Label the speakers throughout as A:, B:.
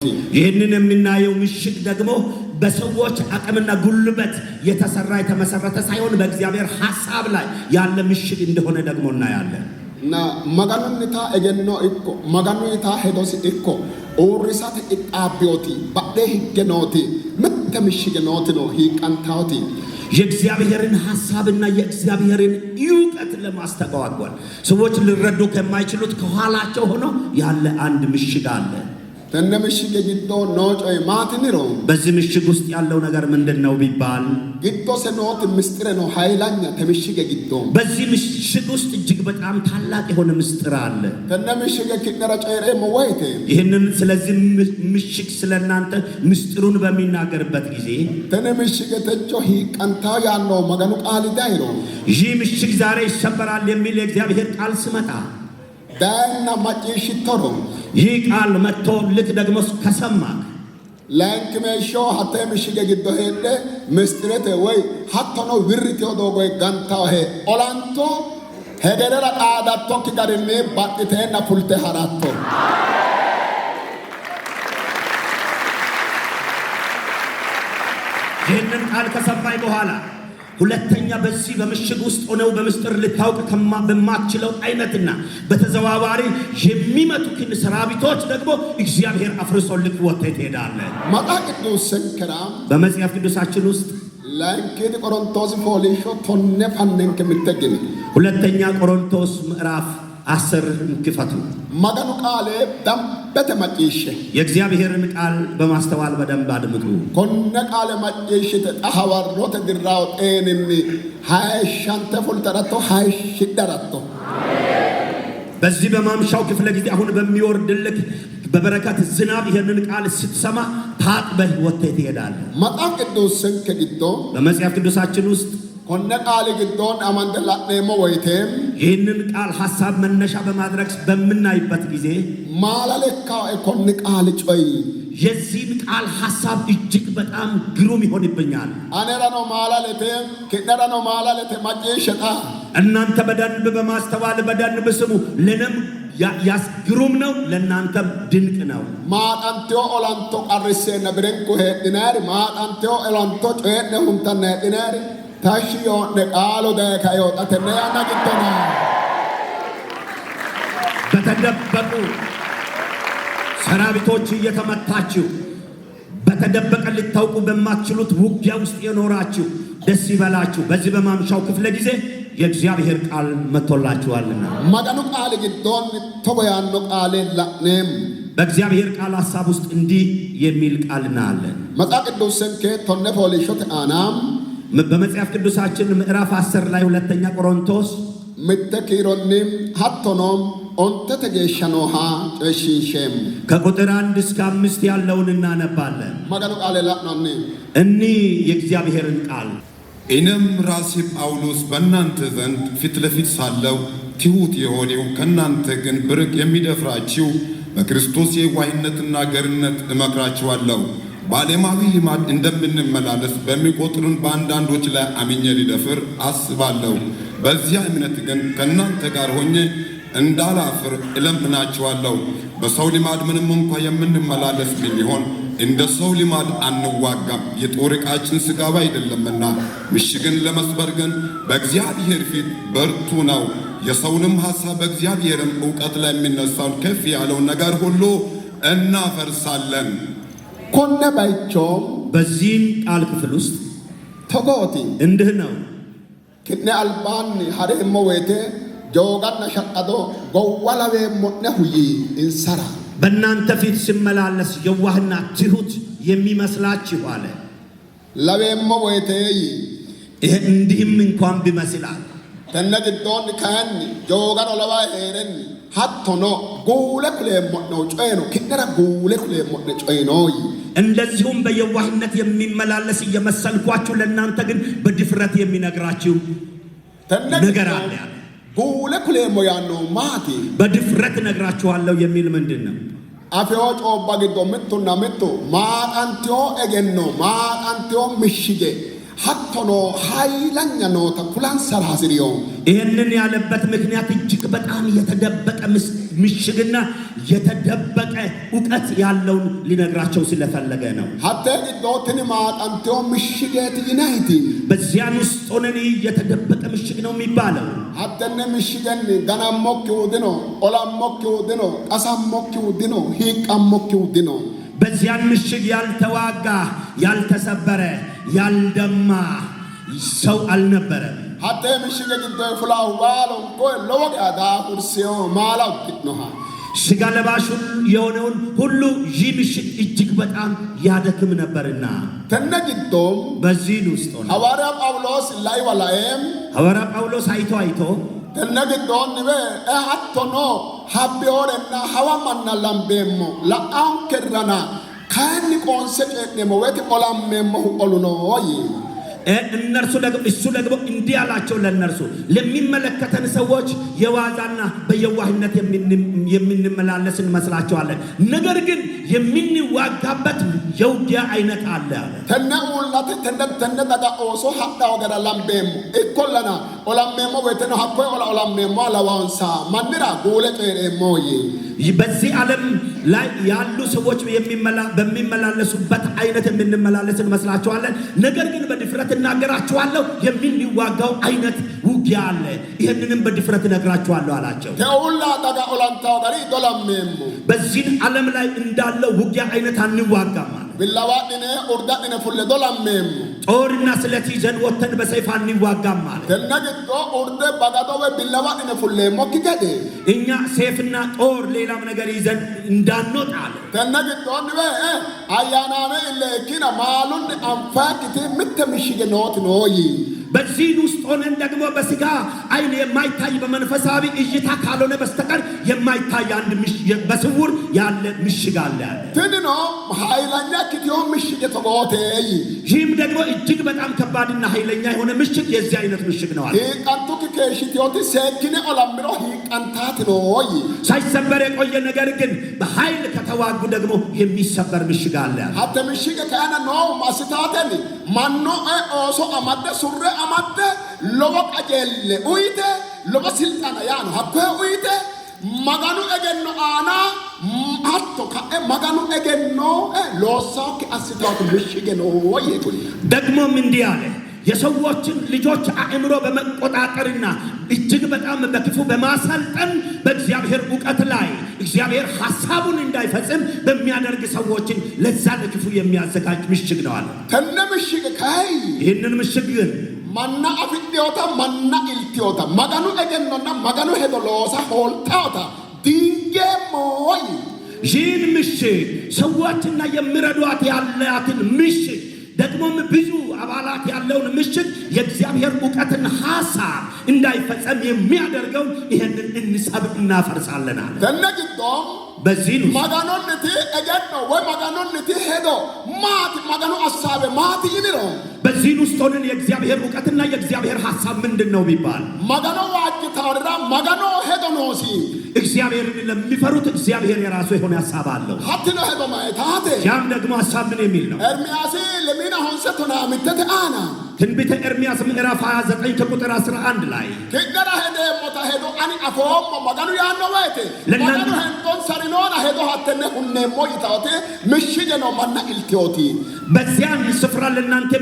A: ይህንን የምናየው ምሽግ ደግሞ በሰዎች አቅምና ጉልበት የተመሰረተ ሳይሆን በእግዚአብሔር ሐሳብ ላይ ያለ ምሽግ እንደሆነ ደግሞ እናያለን።
B: እና ማጋኑንታ እገኖ እኮ ማጋኑንታ ሄዶስ እኮ ኦሪሳት ኢጣቢዮቲ ባደ ህገኖቲ ምተ ምሽግኖቲ ነው ሂቃንታውቲ
A: የእግዚአብሔርን ሐሳብና የእግዚአብሔርን ዕውቀት ለማስተጓጓል ሰዎች ሊረዱ ከማይችሉት ከኋላቸው ሆኖ ያለ አንድ ምሽግ አለ።
B: ተነምሽግ ግዶ ኖጮይ ማትንሮ
A: በዚህ ምሽግ ውስጥ ያለው ነገር ምንድነው ቢባል
B: ግዶ ሰኖት ምስጢር ነው ኃይላኛ ተምሽግ ግዶ
A: በዚህ ምሽግ ውስጥ እጅግ በጣም ታላቅ የሆነ ምስጢር አለ።
B: ተነምሽግ ከነራ ጨይሬ መዋይቴ
A: ይሄንን ስለዚህ ምሽግ ስለናንተ ምስጢሩን በሚናገርበት ጊዜ
B: ተነምሽግ ተጆ ሂቃንታ ያለው ማጋኑ ቃል ዳይሮ
A: ይህ ምሽግ ዛሬ ይሰበራል የሚል የእግዚአብሔር ቃል ሲመጣ
B: ዳና ማጪሽ ተሮ
A: ይህ ቃል መጥቶ ልክ ደግሞ ከሰማክ
B: ላንክ መሾ ሀተ ምሽግ ግዶ ሄደ ምስጢረት ወይ ሀቶ ነው ብርት ወዶጎይ ጋንታው ሄ ኦላንቶ ሄደራ ቃዳቶ ከጋርኔ ባጥተና ፑልተ ሀራቶ
A: ይህንን ቃል ከሰማይ በኋላ ሁለተኛ በዚህ በምሽግ ውስጥ ሆነው በምስጢር ልታውቅ በማትችለው አይነትና በተዘዋዋሪ የሚመጡትን ሰራዊቶች ደግሞ እግዚአብሔር አፍርሶ ልክ ወጥተህ ትሄዳለህ።
B: መጽሐፍ ቅዱስ ሰንከራም
A: በመጽሐፍ ቅዱሳችን ውስጥ
B: ላንኬት ቆሮንቶስ ፖሊሾ ቶነ ፋነን ከመተገኝ
A: ሁለተኛ ቆሮንቶስ ምዕራፍ 10 ክፈቱ።
B: ማጋኑ ቃሌ ዳምበተ ማጪሽ
A: የእግዚአብሔርን ቃል በማስተዋል በደንብ አድምጡ።
B: ኮነ ቃለ ማጪሽ ተሐዋርኖ ተድራው ጤንኒ ሃይሻንተ ፉልተራቶ ሃይሽደራቶ
A: በዚህ በማምሻው ክፍለ ጊዜ አሁን በሚወርድልክ በበረከት ዝናብ ይሄንን ቃል ስትሰማ ታጥበህ ወጥተህ ትሄዳለህ።
B: መጽሐፍ ቅዱስ ሰንከ
A: በመጽሐፍ ቅዱሳችን ውስጥ
B: ኮነ ቃል ግዶን አማንደላ ነሞ ወይቴም
A: ይህንን ቃል ሐሳብ መነሻ በማድረግ በምናይበት ጊዜ
B: ማላለካ ኮነ ቃል ጮይ
A: የዚህን ቃል ሐሳብ እጅግ በጣም ግሩም ይሆንብኛል።
B: አነራ ነው ማላለቴም ከነራ ነው ማላለቴ ማጪሽታ
A: እናንተ በደንብ በማስተዋል በደንብ ስሙ። ለነም ያስግሩም ነው ለናንተም ድንቅ ነው።
B: ማጣንቴው ኦላንቶ ቀርሴ ነብረንኩ ሄድናሪ ማጣንቴው ኦላንቶ ጮየነ ሁንተነ ሄድናሪ ታሽዮ ነቃሎ ደካዮ አተነያና ግተና
A: በተደበቁ ሰራዊቶች እየተመታችሁ በተደበቀ ልታውቁ በማትችሉት ውጊያ ውስጥ የኖራችሁ ደስ ይበላችሁ። በዚህ በማምሻው ክፍለ ጊዜ የእግዚአብሔር ቃል መጥቶላችኋልና
B: ማጋኑ ቃል ግዶን ተወያኖ ቃል ላኔም
A: በእግዚአብሔር ቃል ሐሳብ ውስጥ እንዲህ የሚል ቃልና አለ።
B: መጽሐፍ ቅዱስን ከቶነ ፖሊሾት አናም
A: በመጽሐፍ ቅዱሳችን ምዕራፍ 10 ላይ ሁለተኛ ቆሮንቶስ
B: ምተኪሮንም ሀቶኖም ኦንተ ተገሸኖሃ እሺሼም
A: ከቁጥር 1 እስከ 5 ያለውን እናነባለን።
B: ማጋኑ ቃል ላናኒ
A: እኒ የእግዚአብሔርን ቃል
C: እኔም ራሴ ጳውሎስ በእናንተ ዘንድ ፊት ለፊት ሳለው ትሑት የሆነው ከእናንተ ግን ብርቅ የሚደፍራችሁ በክርስቶስ የዋህነትና ገርነት እመክራችኋለሁ። በዓለማዊ ልማድ እንደምንመላለስ በሚቆጥሩን በአንዳንዶች ላይ አምኜ ሊደፍር አስባለሁ። በዚያ እምነት ግን ከእናንተ ጋር ሆኜ እንዳላፍር እለምናችኋለሁ። በሰው ልማድ ምንም እንኳ የምንመላለስ ቢሆን እንደ ሰው ልማድ አንዋጋም። የጦር ዕቃችን ሥጋዊ አይደለምና ምሽግን ለመስበር ግን በእግዚአብሔር ፊት በርቱ ነው። የሰውንም ሐሳብ በእግዚአብሔርም ዕውቀት ላይ የሚነሳውን ከፍ ያለውን ነገር ሁሉ እናፈርሳለን።
B: ኮነ ባይቾም
A: በዚህን ቃል ክፍል ውስጥ
B: ተጎቲ
A: እንዲህ ነው።
B: ከነ አልባን ሐሬሞ ወይቴ ጆጋና ሸቀዶ ጎዋላዌ ሞነ ሁይ እንሰራ
A: በእናንተ ፊት ሲመላለስ የዋህና ትሑት የሚመስላችሁ አለ።
B: ለዌሞ ወይቴ
A: ይሄ እንዲህም እንኳን ቢመስላል
B: ተነግዶን ካን ጆጋና ለዋ ሄረን ሀቶኖ ጎለ ኩሌ ሞነ ጮይኖ ከነራ ጎለ ኩሌ ሞነ ጮይኖ
A: እንደዚሁም በየዋህነት የሚመላለስ እየመሰልኳችሁ ለእናንተ ግን በድፍረት የሚነግራችሁ ነገር አለ።
B: ጎለ ኩሌ ሞያኖ ማቲ
A: በድፍረት ነግራችኋለሁ የሚል ምንድን ነው?
B: አፍዮ ጮባ ግዶ ምቱና ምቱ ማጣንቲዮ ኤገኖ ማጣንቲዮ ምሽጌ ሀቶኖ ኃይለኛ ነው ተኩላን ሰራስሪዮ
A: ይህንን ያለበት ምክንያት እጅግ በጣም የተደበቀ ምሽግና የተደበቀ ዕውቀት ያለውን ሊነግራቸው ስለፈለገ ነው።
B: ሀተ ግዶትን ማጣንቴው ምሽገት ይናይቲ
A: በዚያን ውስጥ ሆነን የተደበቀ ምሽግ ነው የሚባለው።
B: ሀተነ ምሽገን ገናሞክ ውድኖ ኦላሞክ ውድኖ ቀሳሞክ ውድኖ ሂቃሞክ ውድኖ
A: በዚያን ምሽግ ያልተዋጋ ያልተሰበረ ያልደማ ሰው አልነበረም።
B: ሀተ ምሽገ ግዶ ፍላው ባለው ቆይ ለወጋዳ ኩርሲዮ ማላው ነው
A: ስጋ ለባሽ የሆነውን ሁሉ ይህ ምሽግ እጅግ በጣም ያደክም ነበርና
B: ተነግዶም
A: በዚህ ውስጥ ሆነ
B: ሐዋርያ ጳውሎስ ላይ ወላየም
A: ሐዋርያ ጳውሎስ አይቶ
B: ተነግዶን ሀቶኖ ሀቢዮረና ሐዋማና ላምቤሞ ለአንከራና ካኒ ቆንሰጨኔሞ ወት ኦላሜሞ ኦሉኖይ
A: እነርሱ ደግሞ እሱ ደግሞ እንዲህ አላቸው ለእነርሱ ለሚመለከተን ሰዎች የዋዛና በየዋህነት የምንመላለስ እንመስላቸዋለን፣ ነገር ግን የምንዋጋበት የውጊያ አይነት አለ።
B: ተነኡላተ ተነዳጋ ኦሶ ሀዳ ወገዳ ላምቤሞ ኢኮለና ኦላሜሞ ወተነ ሀኮ ኦላሜሞ አላዋንሳ ማንራ ጎለ ጨሬሞይ
A: በዚህ ዓለም ላይ ያሉ ሰዎች በሚመላለሱበት አይነት የምንመላለስ እንመስላቸዋለን፣ ነገር ግን በድፍረት እናገራቸዋለሁ የሚዋጋው አይነት ውጊያ አለ። ይህንንም በድፍረት እነግራቸዋለሁ አላቸው።
B: ተውላ ዳጋ ኦላንታው ጋሪ ዶላሜሞ
A: በዚህ ዓለም ላይ እንዳለው ውጊያ አይነት አንዋጋም ማለት
B: ቢላዋድነ ኡርዳድነ ፉለ ዶላሜሞ
A: ጦርና ስለት ይዘን ወተን በሰይፍ አንዋጋም ማለት
B: ተነግዶ ኡርደ ባጋዶበ ቢላዋድነ ፉለ ሞክገደ
A: እኛ ሰይፍና ጦር ሌላም ነገር ይዘን እንዳንወጣ አለ።
B: ተነግዶ ንበ አያናመ ለኪና ማሉን አንፋክቲ ምተምሽገ ኖት ኖይ
A: በዚህ ውስጥ ሆነን ደግሞ በስጋ አይን የማይታይ በመንፈሳዊ እይታ ካልሆነ በስተቀር የማይታይ አንድ በስውር ያለ ምሽግ አለ።
B: ትንኖ ኃይለኛ ክትዮ ምሽግ ተቦቴ
A: ይህም ደግሞ እጅግ በጣም ከባድና ኃይለኛ የሆነ ምሽግ የዚህ አይነት ምሽግ ነው አለ።
B: ሂቃንቱ ከሽቲዮት ሰኪነ ኦላምሮ ሂቃንታት ኖይ
A: ሳይሰበር የቆየ ነገር ግን በኃይል ከተዋጉ ደግሞ የሚሰበር ምሽግ አለ።
B: ሀተ ምሽግ ከአና ነው ማስታተን ማኖ ኦሶ አማደ ሱረ አማደ ሎበ ቀጀለ ኡይተ ሎበ ስልጣና ያኑ ሀኮ ኡይተ maganu egenno ana hatto ka maganu egenno ሎሳክ አስታውት ምሽገኖ ወይቱን
A: ደግሞም እንዲህ አለ የሰዎችን ልጆች አእምሮ በመቆጣጠርና እጅግ በጣም በክፉ በማሰልጠን በእግዚአብሔር ዕውቀት ላይ እግዚአብሔር ሐሳቡን እንዳይፈጽም በሚያደርግ ሰዎችን ለዛ ለክፉ የሚያዘጋጅ ምሽግ ነው አለ።
B: ተነ ምሽግ ካይ
A: ይህንን ምሽግ ግን
B: ማና አፍዲዮታ ማና ኢልቲዮታ ማጋኑ እገኖና ማጋኑ ሄዶሎሳ ሆልታታ ዲንጌሞይ
A: ይህን ምሽግ ሰዎችና የሚረዷት ያላትን ምሽግ ደግሞም ብዙ አባላት ያለውን ምሽግ የእግዚአብሔር ዕውቀትና ሐሳብ እንዳይፈጸም የሚያደርገው ይሄንን እንሰብር እናፈርሳለን አለ።
B: ተነግዶ
A: በዚህ ነው
B: ማጋኖንቲ እገኖ ወይ ማጋኖንቲ ሄዶ ማጋኖ አሳበ ማት ይንሮ
A: በዚህ ውስጥ ሆነን የእግዚአብሔር ዕውቀትና የእግዚአብሔር ሐሳብ ምንድነው ቢባል
B: ማጋኖ ዋጅ ታወራ ማጋኖ ሄዶ ኖሲ
A: እግዚአብሔርን ለሚፈሩት እግዚአብሔር የራሱ የሆነ ሐሳብ አለው።
B: ሀትነ ሄዶ ማይታቴ
A: ያም ደግሞ ሐሳብ ምን የሚል ነው?
B: ኤርምያስ ለሚና ሆንሰቶና ምተተ አና
A: ትንቢተ ኤርምያስ ምዕራፍ 29 ከቁጥር 11 ላይ
B: ከገራ ሄደ ሞታ ሄዶ አኒ አፎም ማጋኑ ያኖ ወይቴ ማጋኑ ሄንቶን ሰሪኖና ሄዶ ሀተነ ሁኔ ሞይታቴ ምሽገ ነው ማና ኢልቲዮቲ
A: በዚያን ስፍራ ለእናንተ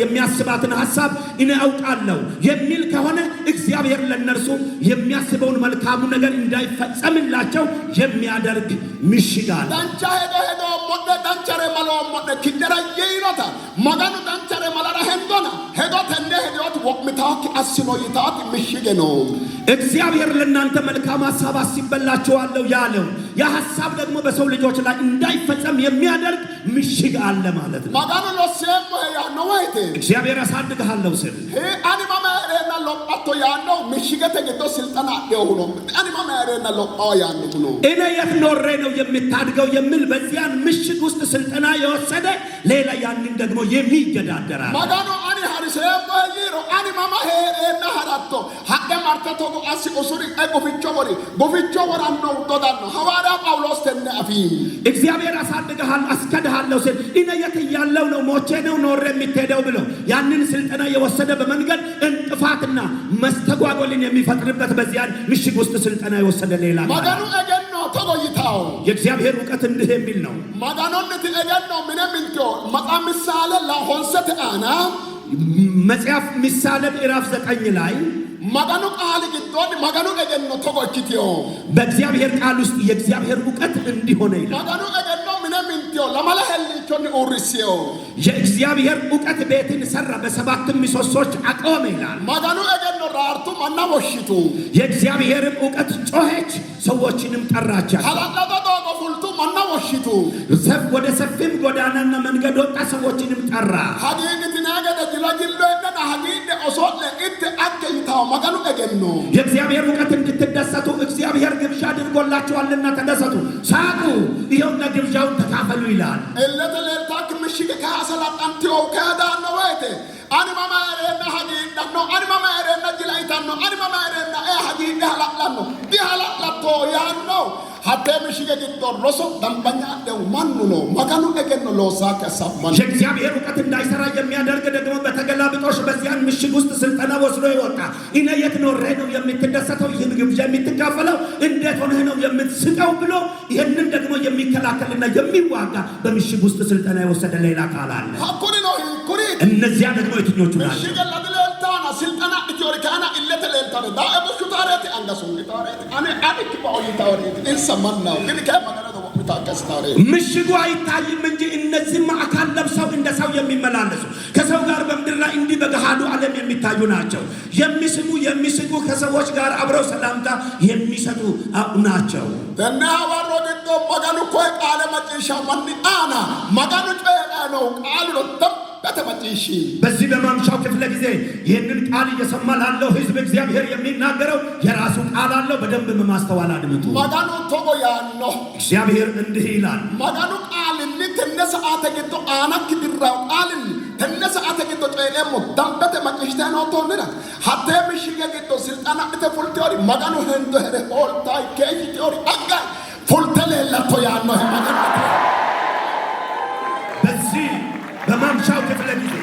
A: የሚያስባትን ሐሳብ እኔ አውቃለሁ የሚል ከሆነ እግዚአብሔር ለነርሱ የሚያስበውን መልካሙ ነገር እንዳይፈጸምላቸው የሚያደርግ ምሽግ አለ።
B: ዳንቻ ሄዶ ሞደ ዳንቻሬ ማሎ ሞደ ኪደራ የይኖታ ማጋኑ ዳንቻሬ ማላራ ሄንዶና ሄዶ ተንደ ሄዶት ወቅምታክ አስኖ ይታት ምሽገ ነው።
A: እግዚአብሔር ለእናንተ መልካም ሐሳብ አስይበላችኋለሁ ያለው ያ ሐሳብ ደግሞ በሰው ልጆች ላይ እንዳይፈጸም የሚያደርግ ምሽግ አለ ማለት ነው።
B: ማጋኑ ለሰም ያኖ ወይቴ
A: እግዚአብሔር አሳድግሃለሁ ሲል
B: አኒ ማማሬና ሎጳቶ ያኖ ምሽገ ተገዶ ስልጣና የሆነ አኒ ማማሬና ሎጳ ያኖ ነው
A: እኔ የት ኖሬ ነው የምታድገው የሚል በዚያን ምሽግ ውስጥ ስልጣና የወሰደ ሌላ ያንን ደግሞ የሚገዳደራል።
B: ማጋኑ አኒ ሀሪሰም ወይሮ አኒ ማማሄና ሀራቶ ሀደ ማርተቶ አሲ ኦሱሪ ጎፊቾ ወራኖ ዶዳኖ ሐዋርያ ጳውሎስ ተነ አፊ
A: እግዚአብሔር አሳድግሃል አስከድሃለሁ ሲል እኔ የት ያለው ነው ሞቼ ነው ኖሬ የምትሄደው ብሎ ያንን ስልጣና የወሰደ በመንገድ እንጥፋት ፍርሃትና መስተጓጎልን የሚፈጥርበት በዚያን ምሽግ ውስጥ ስልጠና የወሰደ ሌላ
B: ማጋኑ እገኖ ተቆይታው
A: የእግዚአብሔር ዕውቀት እንዲህ የሚል ነው።
B: ማጋኖነት እገኖ ምንም እንቶ መጽሐፍ ምሳሌ ለሆንሰት አና
A: መጽሐፍ ምሳሌ ምዕራፍ 9 ላይ
B: ማጋኑ ቃል ግዶን ማጋኑ እገኖ ተቆይቲዮ
A: በእግዚአብሔር ቃል ውስጥ የእግዚአብሔር ዕውቀት እንዲሆነ ይላል።
B: ማጋኑ እገኖ ምንም እንቶ ለማለህል ቾን ኦርሲዮ
A: የእግዚአብሔር ዕውቀት ቤትን ሰራ፣ በሰባት ምሰሶች አቆመ ይላል።
B: ማጋኑ እገኖ ራርቱ ማናወሽቱ
A: የእግዚአብሔርም ዕውቀት ጮኸች፣ ሰዎችንም ጠራቻቸው።
B: ሐላላዶ ቆፉልቱ ማናወሽቱ
A: ወደ ሰፊም ጎዳናና መንገድ ወጣ፣ ሰዎችንም ጠራ።
B: ሀዲን ትናገደ ጅላጅሎ እንደና ሀዲን ኦሶለ እት አከይታው ማጋኑ እገኖ
A: የእግዚአብሔር ዕውቀት እንድትደሰቱ እግዚአብሔር ግብዣ አድርጎላችኋልና ተደሰቱ፣ ሳቁ፣ ይኸውና ግብዣውን ተካፈሉ ይላል።
B: እለተለታክ ምሽግ ካሰላጣንቲዮ ካዳነ ወይቴ አንማ ማረና ሀዲን ዳኖ አንማ ማረና ጅላይታኖ አንማ ማረና ሀዲን ዳላላኖ ዲሃላላቶ ያኖ ሀተ ምሽግ ግዶ ሮሶ ደንበኛ ደው ማኑ ነው ማጋኑ እገኖ ሎሳ ከሳማን
A: የእግዚአብሔር ዕውቀት እንዳይሰራ የሚያደርግ ደግሞ በተገላብጦሽ በዚያን ምሽግ ውስጥ ስልጠና ወስዶ ይወጣ። እኔ የት ኖሬ ነው የምትደሰተው? ይህን ግብዣ የምትካፈለው እንዴት ሆነህ ነው የምትስቀው? ብሎ ይህንን ደግሞ የሚከላከልና የሚዋጋ በምሽግ ውስጥ ስልጠና የወሰደ ሌላ ቃል አለ።
B: ሀኩሪ ነው ኩሪ
A: እነዚያ ደግሞ የትኞቹ ናቸው?
B: ምሽግ ለድለልታና ስልጠና ኢትዮሪካና ኢለተለልታና ዳአቡ ሹታሬት አንጋሱ ሹታሬት አኔ አዲክ ባው ይታወሬት እንሰማናው ግን ከማገና ነው ምታከስታሬ ምሽጉ አይታይም እንጂ እነዚህ አካል ለብሰው እንደ ሰው የሚመላለሱ ከሰው ጋር በምድር ላይ እንዲህ በገሃዱ ዓለም የሚታዩ ናቸው። የሚስሙ ከሰዎች ጋር አብረው ሰላምታ የሚሰጡ ናቸው። ተናዋሮ ግዶ ማጋኑ ኮይ ቃለ መጨሻ ማን አና ማጋኑ ጨና ነው ቃሉ ነው በተመጪሽ
A: በዚህ በማምሻው ክፍለ ጊዜ ይህንን ቃል እየሰማ ላለው ሕዝብ እግዚአብሔር የሚናገረው የራሱ ቃል አለው። በደንብ ማስተዋል አድምጡ።
B: ማጋኑ ቶጎ ያኖ
A: እግዚአብሔር እንዲህ ይላል።
B: ማጋኑ ቃል ተነሰአተ ግዶ አናክ ድራው ቃል ተነሰአተ ግዶ ጨለሞ ዳምበተ መጨሽታ ነው ተወለደ ሀተ ምሽግ ግዶ ስልጣና ተፉልቶሪ ማጋኑ ህንዶ ሄደ ኦልታይ ከይቶሪ አጋ ፉልተለላቶ ያኖ ማጋኑ
A: በዚህ በማምሻው ክፍለ ጊዜ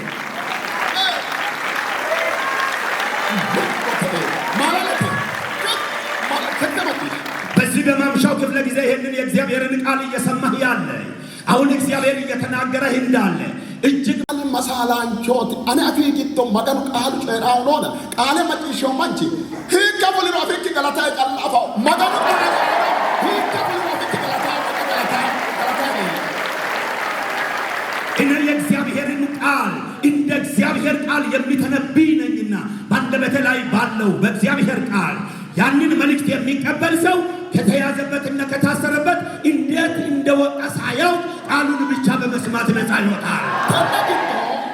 A: በዚህ በማምሻው ክፍለ ጊዜ ይህንን የእግዚአብሔርን ቃል እየሰማህ ያለ አሁን እግዚአብሔር እየተናገረህ እንዳለ እጅግ
B: መሳላንቾት አኔ አፊ ጊቶ ማጋኑ ቃል ጨራው ነው ቃለ መጪሾ ማንቺ ህከቡል ራፊክ ገላታ ይቀላፋው ማጋኑ ቃል ህከቡል ራፊክ ገላታ
A: እኔ የእግዚአብሔርን ቃል እንደ እግዚአብሔር ቃል የሚተነብይ ነኝና ባንደበቴ ላይ ባለው በእግዚአብሔር ቃል ያንን መልእክት የሚቀበል ሰው ከተያዘበትና ከታሰረበት እንዴት እንደወጣ ሳያውቅ ቃሉን ብቻ በመስማት ነፃ ይወጣል።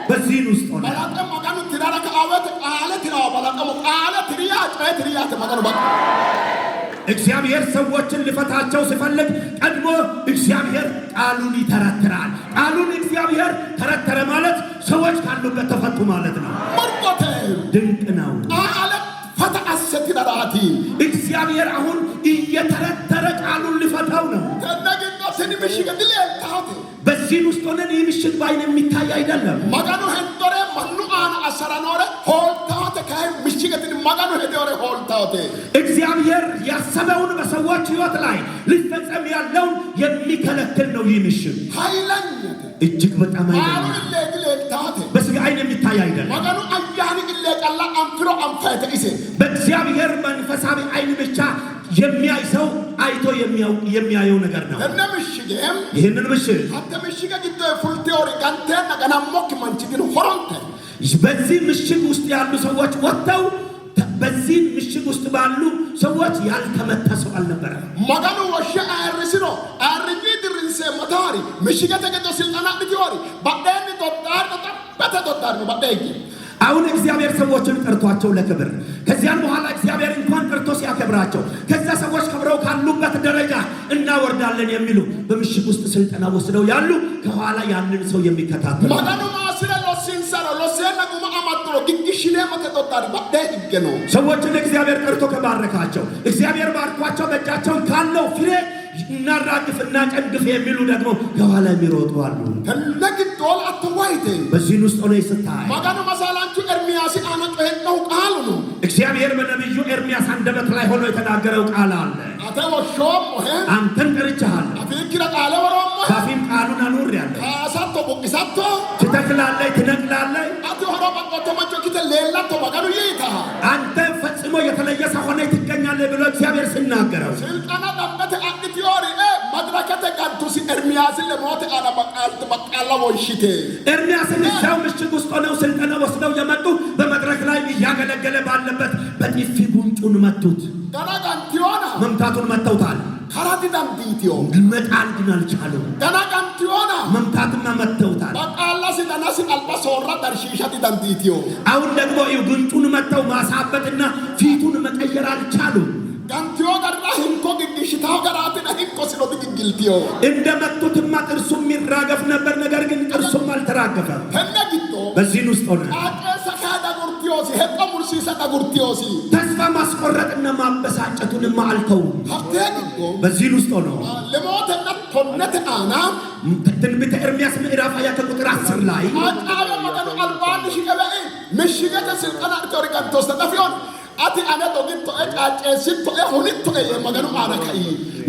A: በዚህን ውስጥ ሆነ
B: ባላቀም ማጋኑ ትዳራከ አወት ቃለ ትራው ባላቀም ቃለ ትሪያ ትሪያ ተማጋኑ ባቅ
A: እግዚአብሔር ሰዎችን ሊፈታቸው ሲፈልግ ቀድሞ እግዚአብሔር ቃሉን ይተረትራል። ቃሉን እግዚአብሔር ተረተረ ማለት ሰዎች ካሉበት ተፈቱ ማለት ነው።
B: መርቆቴ
A: ድንቅ ነው።
B: ቃለ ፈተአሰት ዳራቲ
A: እግዚአብሔር አሁን እየተረተረ ቃሉን ሊፈታው ነው።
B: ተነግጦ ምሽግ ድለልታው
A: በዚህን ውስጥ ሆነን ይህ ምሽግ ባይን የሚታይ አይደለም።
B: ማጋኑ ሄንዶሬ ማኑ አና አሰራኖሬ ሆልታውቴ ካይ ምሽግትን ማጋኑ ሄዶሬ ሆልታውቴ
A: እግዚአብሔር ያሰበውን በሰዎች ሕይወት ላይ ሊፈጸም ያለውን የሚከለክል ነው። ይህ ምሽግ
B: ኃይለኛት
A: እጅግ በጣም
B: አሉ ለግለልታውቴ
A: በስጋ አይን የሚታይ አይደለም።
B: ማጋኑ አያኒ ለቀላ አንፍሮ አንፋይተ ኢሴ
A: በእግዚአብሔር መንፈሳዊ አይን ብቻ የሚያይ ሰው አይቶ የሚያየው ነገር ነው።
B: እነምሽገም
A: ይህንን ምሽግ
B: አንተ ምሽገ ግደ ፉልቴዎሪ ጋንተና ገናሞክ ማንቺግን ሆሮንተ
A: በዚህ ምሽግ ውስጥ ያሉ ሰዎች ወጥተው በዚህ ምሽግ ውስጥ ባሉ ሰዎች ያልተመታ ሰው አልነበረም።
B: ማጋኑ ወሸ አርሲኖ አርጂ ድርንሴ ሞታሪ ምሽገ ተገዶ ስልጣና ዲዮሪ ባደን ዶዳር በተዶዳር ነው ባደይ
A: አሁን እግዚአብሔር ሰዎችን ጠርቷቸው ለክብር ከዚያን በኋላ እግዚአብሔር እንኳን ጠርቶ ሲያከብራቸው ከዛ ሰዎች ከብረው ካሉበት ደረጃ እናወርዳለን የሚሉ በምሽግ ውስጥ ስልጠና ወስደው ያሉ ከኋላ ያንን ሰው የሚከታተሉ
B: ማጋኑ ማስለ ሎሲንሰሮ ሎሲና ጉማ አማጥሮ ግግሽለ መተዶዳር ባደይ ይገኖ
A: ሰዎችን እግዚአብሔር ጠርቶ ከባረካቸው እግዚአብሔር ባርኳቸው በእጃቸው ካለው ፍሬ እናራግፍና ጨንግፍ የሚሉ ደግሞ ከኋላ የሚሮጡ አሉ።
B: ተነግጦል አትዋይቴ
A: በዚህ ውስጥ ሆነ ይስታይ
B: ማጋኑ መሳላንቹ ኤርሚያስ አመጣ ነው ቃሉ ነው
A: እግዚአብሔር በነቢዩ ኤርምያስ አንደበት ላይ ሆኖ የተናገረው ቃል አለ። አንተን ጠርቼሃለሁ፣ በአፌም ቃሉን አኑሬአለሁ። ትተክላለህ፣ ትነቅላለህ። አንተ ፈጽሞ የተለየ ሰው ሆነህ ትገኛለህ ብሎ እግዚአብሔር ሲናገረው ኤርምያስን እዚያው ምሽግ ውስጥ ሆነው ስልጠና ወስደው የመጡ በመድረክ ላይ እያገለገለ ባለበት በጥፊ ጉንጩን መቱት። መምታቱን መተውታል። መጣል ግን አልቻሉም። መምታትና መተውታል። አሁን ደግሞ ጉንጩን መተው ማሳበጥና ፊቱን መቀየር አልቻሉም። እንደመቱትማ ጥርሱም ይራገፍ ነበር፣ ነገር ግን ጥርሱም አልተራገፈም። በዚህ ውስጥ ሆነ ተስፋ ማስቆረጥና ማበሳጨቱንማ አልተውም። በዚህ ውስጥ ሆነ ትንቢተ ኤርምያስ ምዕራፍ 20 ከቁጥር 10 ላይ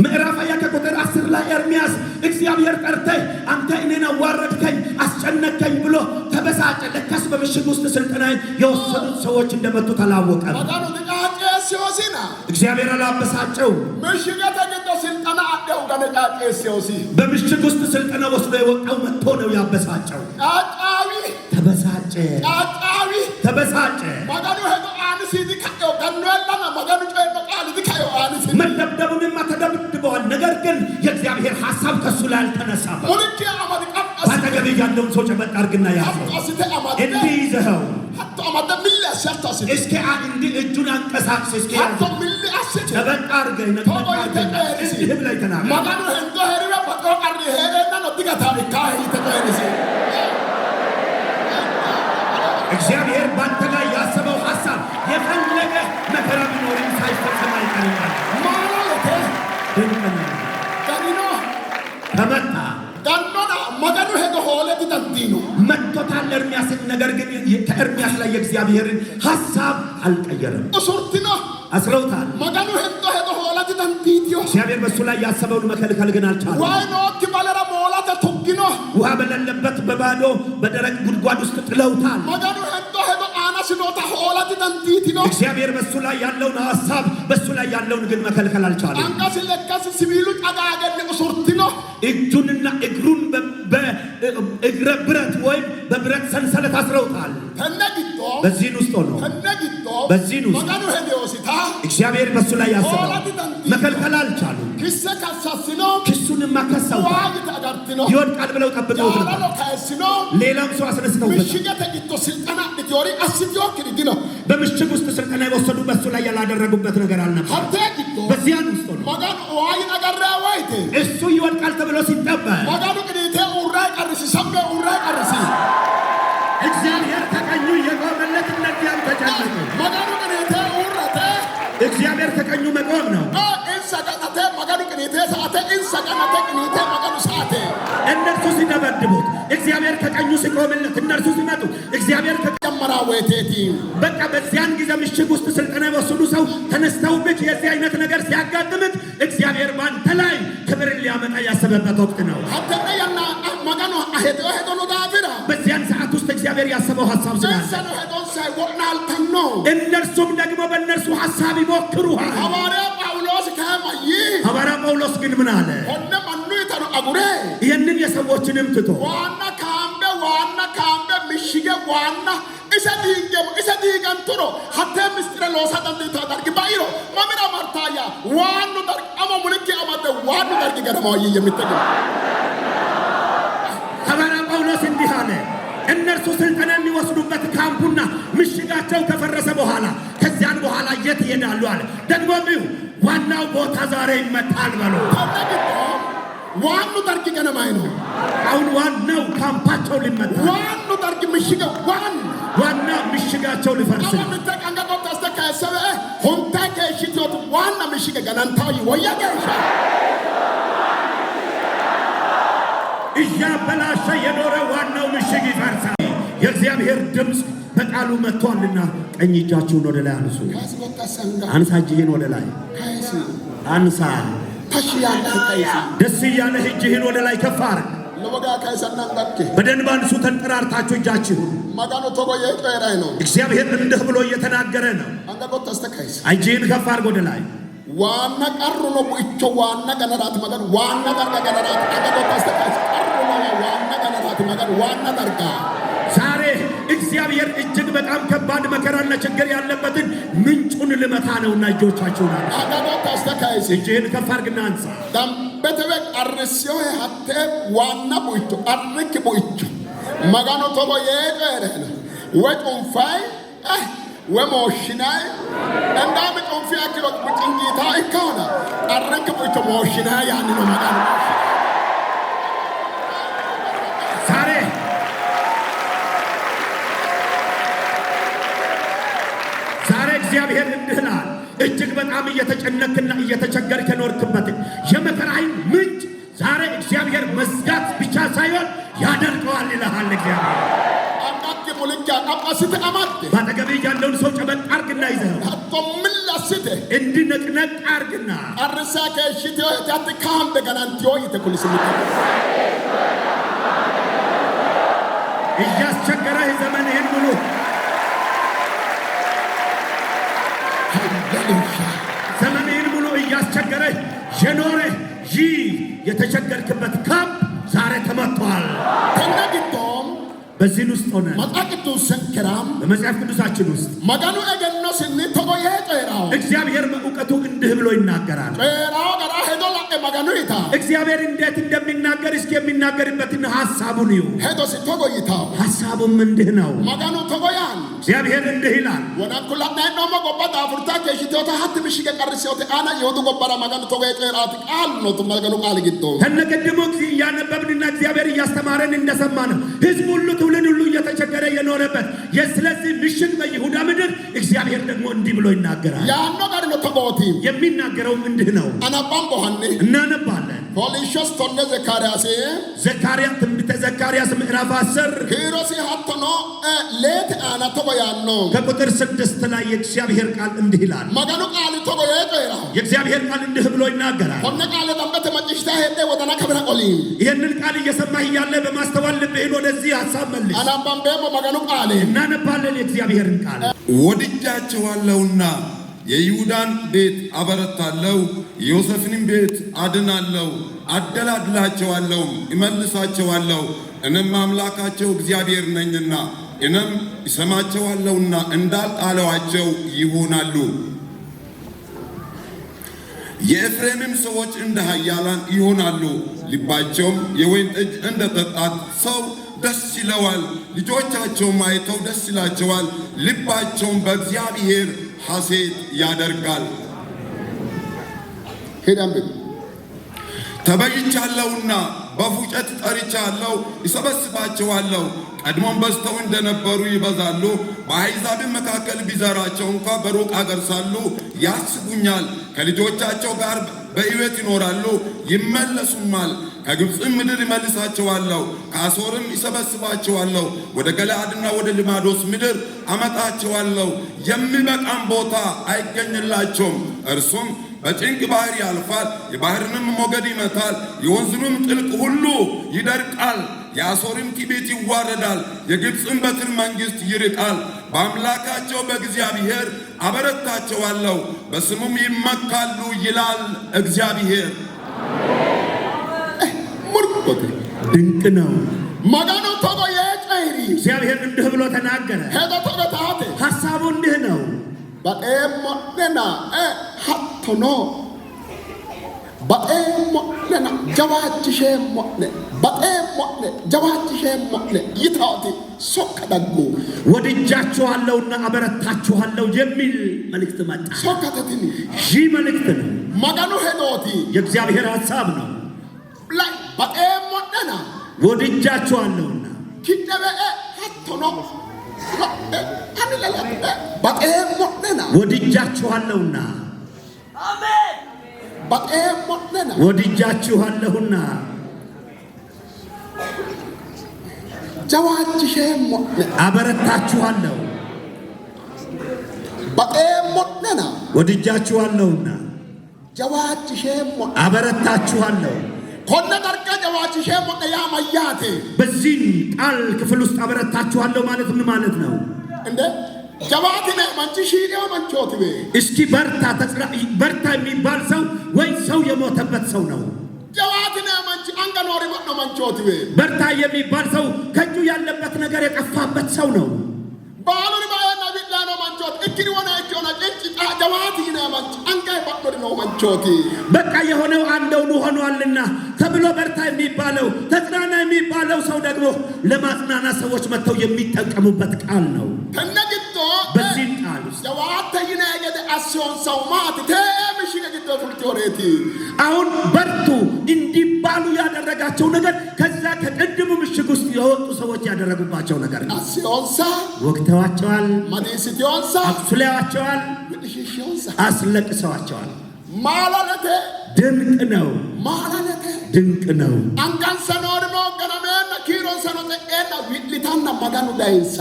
A: ምዕራፍ 20 ከቁጥር 10 ላይ ኤርምያስ እግዚአብሔር ጠርተህ አንተ እኔን አዋረድከኝ፣ አስጨነቀኝ ብሎ ተበሳጨ። ለካስ በምሽግ ውስጥ ስልጠና የወሰዱት ሰዎች እንደመቱት አላወቀም። እግዚአብሔር አላበሳጨው። በምሽግ ውስጥ ስልጠና ወስዶ የወጣው መጥቶ ነው ያበሳጨው። ተበሳጨ፣ ተበሳጨ። መደብደቡንማ ተደብድበዋል። ነገር ግን የእግዚአብሔር ሐሳብ ከሱ ላይ አልተነሳም። ባጠገብ ያለውን ሰው ጨበጥ አድርግና ያዘው። እንዲህ ይዘኸው እስኪ እንዲህ እጁን አንቀሳቅስ፣ እስኪ ጨበጥ አድርገህ ነቅነቅ ላይ ተናገር። እግዚአብሔር ባንተ ላይ ያሰበው ሐሳብ የፈለገ መከራ ቢኖርም ሳይፈጸም አይቀርም። ተመታ መጥቶታል ኤርምያስን። ነገር ግን ከኤርምያስ ላይ የእግዚአብሔርን ሐሳብ አልቀየረም። አስረውታል። እግዚአብሔር በሱ ላይ ያሰበውን መከልከል ግን አልቻለም። ውሃ በሌለበት በባዶ በደረቅ ጉድጓድ ውስጥ ጥለውታል። እግዚአብሔር በሱ ላይ ያለውን ሐሳብ በሱ ላይ ያለውን ግን መከልከል አልቻለም። እጁንና እግሩን በእግረ ብረት ወይም በብረት ሰንሰለት አስረውታል። በዚህ ውስጥ ሆኖ በዚህ ውስጥ እግዚአብሔር በሱ ላይ ያሰበው መከልከል አልቻሉም። ክሱንማ ከሰውታል። ይወድቃል ብለው ጠብቀውት ነበር። ሌላም ሰው አስነስተውበት በምሽግ ውስጥ ስልጠና የወሰዱ በሱ ላይ ያላደረጉበት ነገር አልነበር። በዚያን ውስጥ ሆኖ እሱ ይወድቃል ተብሎ ሲጠበቅ እግዚአብሔር ከቀኙ የቆመለት እነዚያም ተጨነቁ። እግዚአብሔር ከቀኙ መቆም ነው። እነርሱ ሲደበድቡት እግዚአብሔር ከቀኙ ሲቆምለት፣ እነርሱ ሲመጡ እግዚአብሔር በቃ በዚያን ጊዜ ምሽግ ውስጥ ስልጠና የወሰዱ ሰው ተነስተውብህ የዚህ አይነት ነገር ሲያጋጥምህ እግዚአብሔር ባንተ ላይ ክብርን ሊያመጣ ያሰበበት ወቅት ነው። በዚያን ሰዓት ውስጥ እግዚአብሔር ያሰበው ሐሳብ ስላለ እነርሱም ደግሞ በእነርሱ ሐሳብ ይሞክሩሃል። ሐዋርያ ጳውሎስ ግን ምን አለ? ይህንን የሰዎችንም ትቶ ዋና ካምቤ ምሽጌ ዋና isa diiganturo hattee misxire loosa dandiitaadhargi bairo mamira martaaya waannu dargi ama muliki amade waannu dargi ገረማው የሚጠቅም ሐዋርያ ጳውሎስ እንዲህ አለ። እነርሱ ስልጠና የሚወስዱበት ካምፑና ምሽጋቸው ከፈረሰ በኋላ ከዚያን በኋላ የት ይሄዳሉ አለ። ደግሞ ዋናው ቦታ ዛሬ ይመጣል በሉ። ዋኑ ደርግ ገነማይ ነው። አሁን ዋናው ካምፓቸው ሊመታ ዋኑ ደርግ ምሽጋ ዋና ምሽጋቸው ሊፈርስ ነው። ምትቀንገው ተስተካሰበ ሆንታ ከሽቶት ዋና ምሽጋ ገናንታው ወያገሻ እያበላሸ የኖረ ዋናው ምሽግ ይፈርሳል። የእግዚአብሔር ድምፅ በቃሉ መጥቷልና ቀኝ እጃችሁን ወደ ላይ አንሱ። አንሳ እጅህን ወደ ላይ አንሳ። ደስ እያለህ እጅህን ወደ ላይ ከፍ አድርግ። በደንብ አንሱ ተንጠራርታችሁ እጃችሁን። እግዚአብሔር እንዲህ ብሎ እየተናገረ ነው። እጅህን ከፍ አድርግ ወደ ላይ።
B: ዋና ቀሩ ነው ቡእቾ ዋና ገነራት መገን ዋና ቀርቀ ገነራት አገዶ ተስተካከለ ቀሩ ነው ዋና ገነራት መገን ዋና ቀርቀ
A: ዛሬ እግዚአብሔር እጅግ በጣም ከባድ መከራና ችግር ያለበትን ምንጩን ልመታ ነውና እጆቻችሁን አንሱ።
B: አገዶ ተስተካከለ
A: እጅህን ከፍ አድርግና አንሳ።
B: በተበቅ አርሲዮ ሀተ ዋና ቡእቾ አርክ ቡእቾ መጋኖ ቶቦ የቀረነ ወጡንፋይ ወሞሽናይ እንዳም ጦንፊያ ኪሎ ጭንቂታ ይካውና አረክ ቡእቾ ሞሽና ያን ነው መጋኖ ዛሬ እግዚአብሔር እንድህላል እጅግ በጣም እየተጨነክና እየተቸገርክ ከኖርክበት የመከራህን ምንጭ ዛሬ እግዚአብሔር መዝጋት ብቻ ሳይሆን ያደርገዋል ይልሃል እግዚአብሔር። አንዳንድ ፖለቲካ አባስተ አማት
A: ባጠገብህ ያለውን ሰው ጨበጥ አርግና ይዘው
B: አቶምላስተ
A: እንድነቅነቅ አርግና
B: አርሳ ከሽቶ ያትካም በገናንቲዮ ይተኩልስም
A: እያስቸገረህ ዘመንህን ሙሉ ዘመንህን ሙሉ እያስቸገረህ የኖረህ ይህ የተቸገርክበት ካምፕ ዛሬ ተመቷል።
B: ተነግቶም
A: በዚህ ውስጥ ሆነ
B: መጣቅቱ ሰንከራም
A: በመጽሐፍ ቅዱሳችን ውስጥ
B: መጋኑ እገኖ ስን ተቆየ ጤራው
A: እግዚአብሔር በእውቀቱ እንዲህ ብሎ ይናገራል።
B: ጤራው ገራ ሄዶ ላቀ መጋኑ ይታ እግዚአብሔር
A: እንዴት እንደሚናገር እስኪ የሚናገርበትን ሐሳቡን ይዩ።
B: ሄዶ ሲተቆይታ
A: ሐሳቡም እንዲህ ነው።
B: መጋኑ ተቆያን
A: እግዚአብሔር እንዲህ ይላል።
B: ወናኩላ ነው መቆጣ አፍርታ ከሽቶታ ሀት ምሽገ ቀርሲዮት አና ይወዱ ጎባራ መጋኑ ተቆየ ጤራት ቃል ነው ተመገኑ ቃል ግዶ
A: ተነቀደሞ ያነበብንና እግዚአብሔር እያስተማረን እንደሰማን ህዝብ ሁሉ ትውልድ ሁሉ እየተቸገረ የኖረበት የስለዚህ ምሽግ በይሁዳ ምድር እግዚአብሔር ደግሞ እንዲህ ብሎ ይናገራል።
B: ያኖ ጋር ነው ተቆቲ
A: የሚናገረው እንዲህ ነው።
B: አናባም በኋኔ
A: እናነባለን።
B: ፖሊሽስ ቶነ
A: ዘካርያስ ትንቢተ ዘካርያስ ምዕራፍ 10
B: ሂሮሲ ሀተኖ ሌት አና ተቆያኖ
A: ከቁጥር 6 ላይ የእግዚአብሔር ቃል እንዲህ ይላል።
B: መጋኑ ቃል ተቆየ ጤራ
A: የእግዚአብሔር ቃል እንዲህ ብሎ ይናገራል።
B: ሆነ ቃል ደምበተ መጭሽታ ሄደ ወደና ከብረ ቆሊ
A: ይሄንን ቃል እየሰማህ ያለ በማስተዋል ልብህን ወደዚህ ሐሳብ መልስ።
B: አናባም በሞ መጋኑ ቃል
A: እናነባለን የእግዚአብሔርን ቃል።
C: ወድጃቸዋለሁና የይሁዳን ቤት አበረታለሁ፣ ዮሴፍንም ቤት አድናለሁ፣ አደላድላቸዋለሁ፣ እመልሳቸዋለሁ። እኔም አምላካቸው እግዚአብሔር ነኝና እኔም እሰማቸዋለሁና እንዳልጣለዋቸው ይሆናሉ። የኤፍሬምም ሰዎች እንደ ኃያላን ይሆናሉ፣ ልባቸውም የወይን ጠጅ እንደ ጠጣት ሰው ደስ ይለዋል። ልጆቻቸውም አይተው ደስ ይላቸዋል፣ ልባቸውም በእግዚአብሔር ሐሴት ያደርጋል።
B: ሄዳምብ
C: ተበይቻለሁና በፉጨት ጠርቻለሁ፣ ይሰበስባቸዋለሁ። ቀድሞም በዝተው እንደነበሩ ይበዛሉ። በአሕዛብም መካከል ቢዘራቸው እንኳ በሩቅ አገር ሳሉ ያስቡኛል። ከልጆቻቸው ጋር በሕይወት ይኖራሉ፣ ይመለሱማል። ከግብፅም ምድር ይመልሳቸዋለሁ፣ ከአሦርም ይሰበስባቸዋለሁ። ወደ ገለዓድና ወደ ልማዶስ ምድር አመጣቸዋለሁ። የሚበቃም ቦታ አይገኝላቸውም። እርሱም በጭንቅ ባሕር ያልፋል፣ የባሕርንም ሞገድ ይመታል፣ የወንዙንም ጥልቅ ሁሉ ይደርቃል። የአሦርም ትዕቢት ይዋረዳል፣ የግብፅም በትር መንግሥት ይርቃል። በአምላካቸው በእግዚአብሔር አበረታቸዋለሁ፣ በስሙም ይመካሉ ይላል እግዚአብሔር።
A: ድንቅ ነው።
B: መጋኑ ተቆየ ጤሪ
A: እግዚአብሔር እንዲህ ብሎ ተናገረ።
B: ሄዶ ተቆታተ
A: ሐሳቡ እንዲህ ነው።
B: በኤሞነና ሀቶኖ በኤሞነና ጀዋችሼ ሞነ በኤሞነ ጀዋችሼ ሞነ ይታውቲ ሶከዳጉ
A: ወድጃችኋለሁና አበረታችኋለሁ የሚል መልእክት መጣ።
B: ሶከተትኒ
A: ይህ መልእክት ነው።
B: መጋኑ ሄዶቲ
A: የእግዚአብሔር ሐሳብ ነው።
B: ላይ በኤሞነና
A: ወድጃችኋለሁና
B: ኪደበኤ ሀቶኖ በኤሞነና
A: ወድጃችኋለሁና
B: አሜን በኤሞነና
A: ወድጃችኋለሁና
B: ጀዋችሼ ሞነ
A: አበረታችኋለሁ ወድጃችኋለሁና
B: ጀዋችሼሞ
A: አበረታችኋለሁ።
B: ኮነ ደርቀ ጀዋችሼሞ ያማያቴ
A: በዚህ ቃል ክፍል ውስጥ አበረታችኋለሁ ማለት ምን ማለት ነው?
B: እንዴ ጀዋትነ መንቺሺዲዮ መንቾትቤ
A: እስኪ በርታ የሚባል ሰው ወይ ሰው የሞተበት ሰው ነው?
B: ጀዋትነ መንቺ አንገኖሪ ነው መንቾትቤ
A: በርታ የሚባል ሰው ከእጁ ያለበት ነገር የጠፋበት ሰው ነው።
B: ባሉን ባያና ቢላኖ መንቾት እኪኒ ወና እጆና ጭጭ ጀዋትነ መንቺ አንገይ ባሉን ነው መንቾቲ
A: በቃ የሆነው አንደው ሆኗልና ተብሎ በርታ የሚባለው ተጽናና የሚባለው ሰው ደግሞ ለማጽናናት ሰዎች መጥተው የሚጠቀሙበት ቃል ነው።
B: ተነግቶ
A: በዚህ ቃል
B: ጀዋትነ የደ አሶን ሰው ማት ተምሽ ገግቶ ፍልቶሬቲ
A: አሁን በርቱ እንዲባሉ ያደረጋቸው ነገር ከዛ ከቀድሙ ምሽግ ውስጥ የወጡ ሰዎች ያደረጉባቸው ነገር ነው።
B: አሶንሳ
A: ወቅተዋቸዋል፣
B: ማዲስቲዮንሳ
A: አፍስለዋቸዋል፣
B: ምድሽሽዮንሳ
A: አስለቅሰዋቸዋል።
B: ማላለተ
A: ድንቅ ነው፣
B: ማላለተ
A: ድንቅ ነው።
B: አንጋን ሰኖር ነው ገናሜና ኪሮን ሰኖተ ኤና ዊሊታና ማጋኑ ዳይንሳ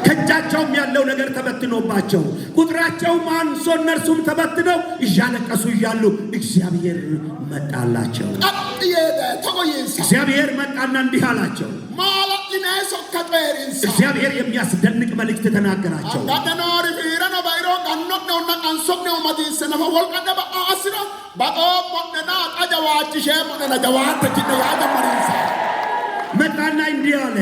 A: ከእጃቸውም ያለው ነገር ተበትኖባቸው ቁጥራቸውም አንሶ እነርሱም ተበትነው እያለቀሱ እያሉ እግዚአብሔር መጣላቸው። እግዚአብሔር መጣና እንዲህ አላቸው። እግዚአብሔር የሚያስደንቅ መልእክት ተናገራቸው። መጣና እንዲህ አለ፣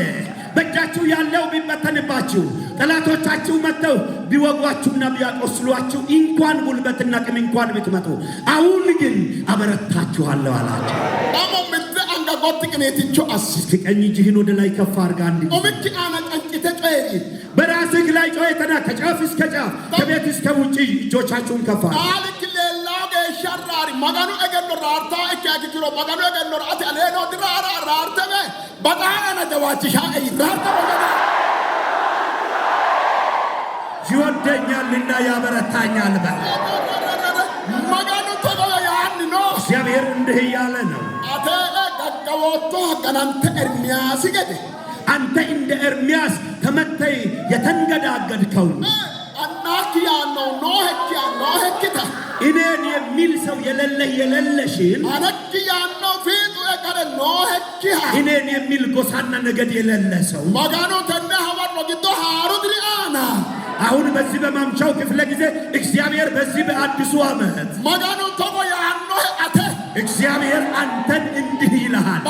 A: በእጃችሁ ያለው ቢበተንባችሁ ጠላቶቻችሁ መጥተው ቢወጓችሁና ቢያቆስሏችሁ እንኳን ጉልበትና አቅም እንኳን ብትመጡ አሁን ግን አበረታችኋለሁ አላቸው። ቀኝ እጅህን ወደ ላይ ከፍ አድርጋ በራስህ ላይ ጮኸትና ከጫፍ እስከ ጫፍ ከቤት እስከ ውጭ እጆቻችሁን ከፍ አድርጉ። ይወደኛልና ያበረታኛል በል። እግዚአብሔር እንዲህ እያለ ነው፣ አንተ እንደ ኤርምያስ ተመተህ የተንገዳገድከው እኔን የሚል ሰው የሌለሽን እኔን የሚል ጎሳና ነገድ የሌለ ሰው አሁን በዚህ በማምሻው ክፍለ ጊዜ እግዚአብሔር በዚህ በአዲሱ ዓመት እግዚአብሔር አንተን እንዲህ ይልሃል፣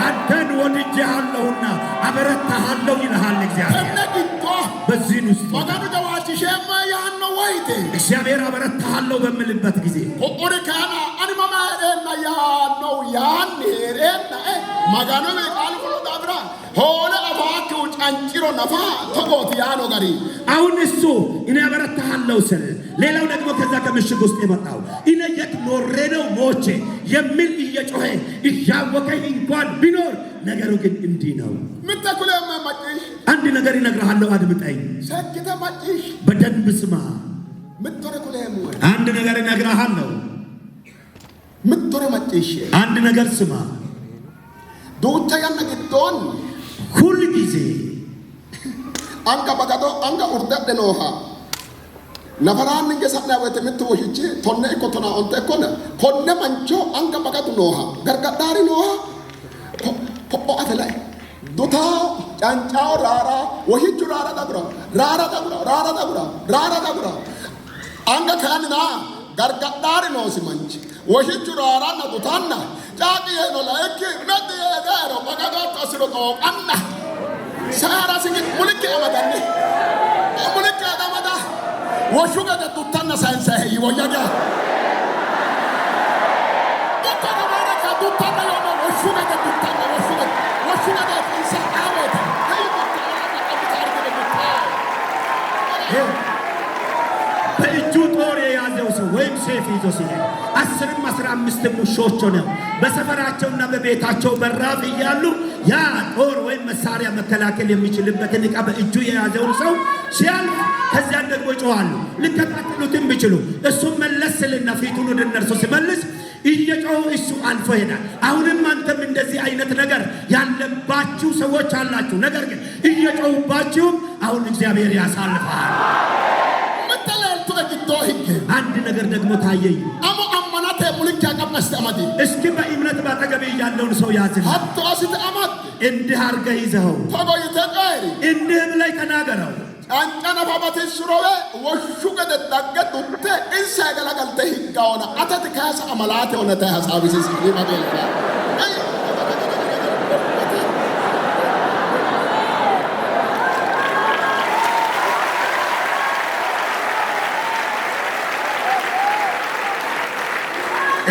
A: አንተን ወድጄሃለሁና አበረታሃለሁ ይልሃል እግዚአብሔር። በዚህ ውስጥ እግዚአብሔር አበረታሃለሁ በምልበት ጊዜ አሁን እሱ እኔ አበረታሃለሁ ስል ሌላው ደግሞ ከዛ ከምሽግ ውስጥ የመጣው እኔ የት ኖሬ ነው ሞቼ የሚል እየጮኸ እያወቀኝ እንኳን ቢኖር ነገሩ ግን እንዲህ ነው። አንድ ነገር ይነግርሃለሁ፣ አድምጠኝ፣ በደንብ ስማ። አንድ ነገር ይነግርሃለሁ፣ አንድ ነገር ስማ። ሁል ጊዜ
B: አንጋ በጋዶ አንጋ ኡርዳደ ኖሃ ነፈራን ገሰና ወተ ምትወሽቺ ቶነ ኢኮቶና ኦንተ ኮነ ኮነ መንቾ አንጋ በጋዶ ኖሃ ገርጋዳሪ ኖሃ ፖፖ አተላይ ዱታ ጫንጫው ራራ ወሽቹ ራራ ዳብራ አንጋ ካንና ገርጋዳሪ ኖ ሲመንች ወሽቹ ራራ ና ዱታና ጫቂ ነው ላይክ ነጥ የዳሮ በጋዶ ታስሮ አና ሳራ ሲንግ ሙልክ አመዳኒ ሙልክ አዳማዳ ወሹጋ ዱታና ሳይንስ ይወያጋ ዱታና ማረካ ዱታና ነው ወሹጋ ዱታና ወሹጋ ኢንሳ አወት
A: በእጁ ጦር የያዘው ሰው ወይም ሴፍ ይዞ ሲሄድ 10-15 ውሾች ሆነው በሰፈራቸውና በቤታቸው በራፍ እያሉ ያ ጦር ወይም መሳሪያ መከላከል የሚችልበትን ዕቃ በእጁ የያዘውን ሰው ሲያልፍ ከዚያን ደግሞ ይጮኻሉ። ሊከታተሉትም ቢችሉ እሱም መለስልና ፊቱን ወደ እነርሱ ሲመልስ እየጮሁ እሱ አልፎ ሄዳል። አሁንም አንተም እንደዚህ አይነት ነገር ያለባችሁ ሰዎች አላችሁ። ነገር ግን እየጮሁባችሁም አሁን እግዚአብሔር ያሳልፋል። አንድ ነገር ደግሞ ታየኝ። እስኪ በእምነት ባጠገቤ ያለውን ሰው ያዝና እንዲህ አድርገህ ይዘኸው እንዲህ ብለህ ተናገረው።
B: አንቀና ባባቴ ሱሮዌ ወሹ ገደ ዳገዱት እንሳይ ገላገልተ ሂጋውና አተት ካሳ አመላተ ሆነተ ሐሳብስ ይማገለታ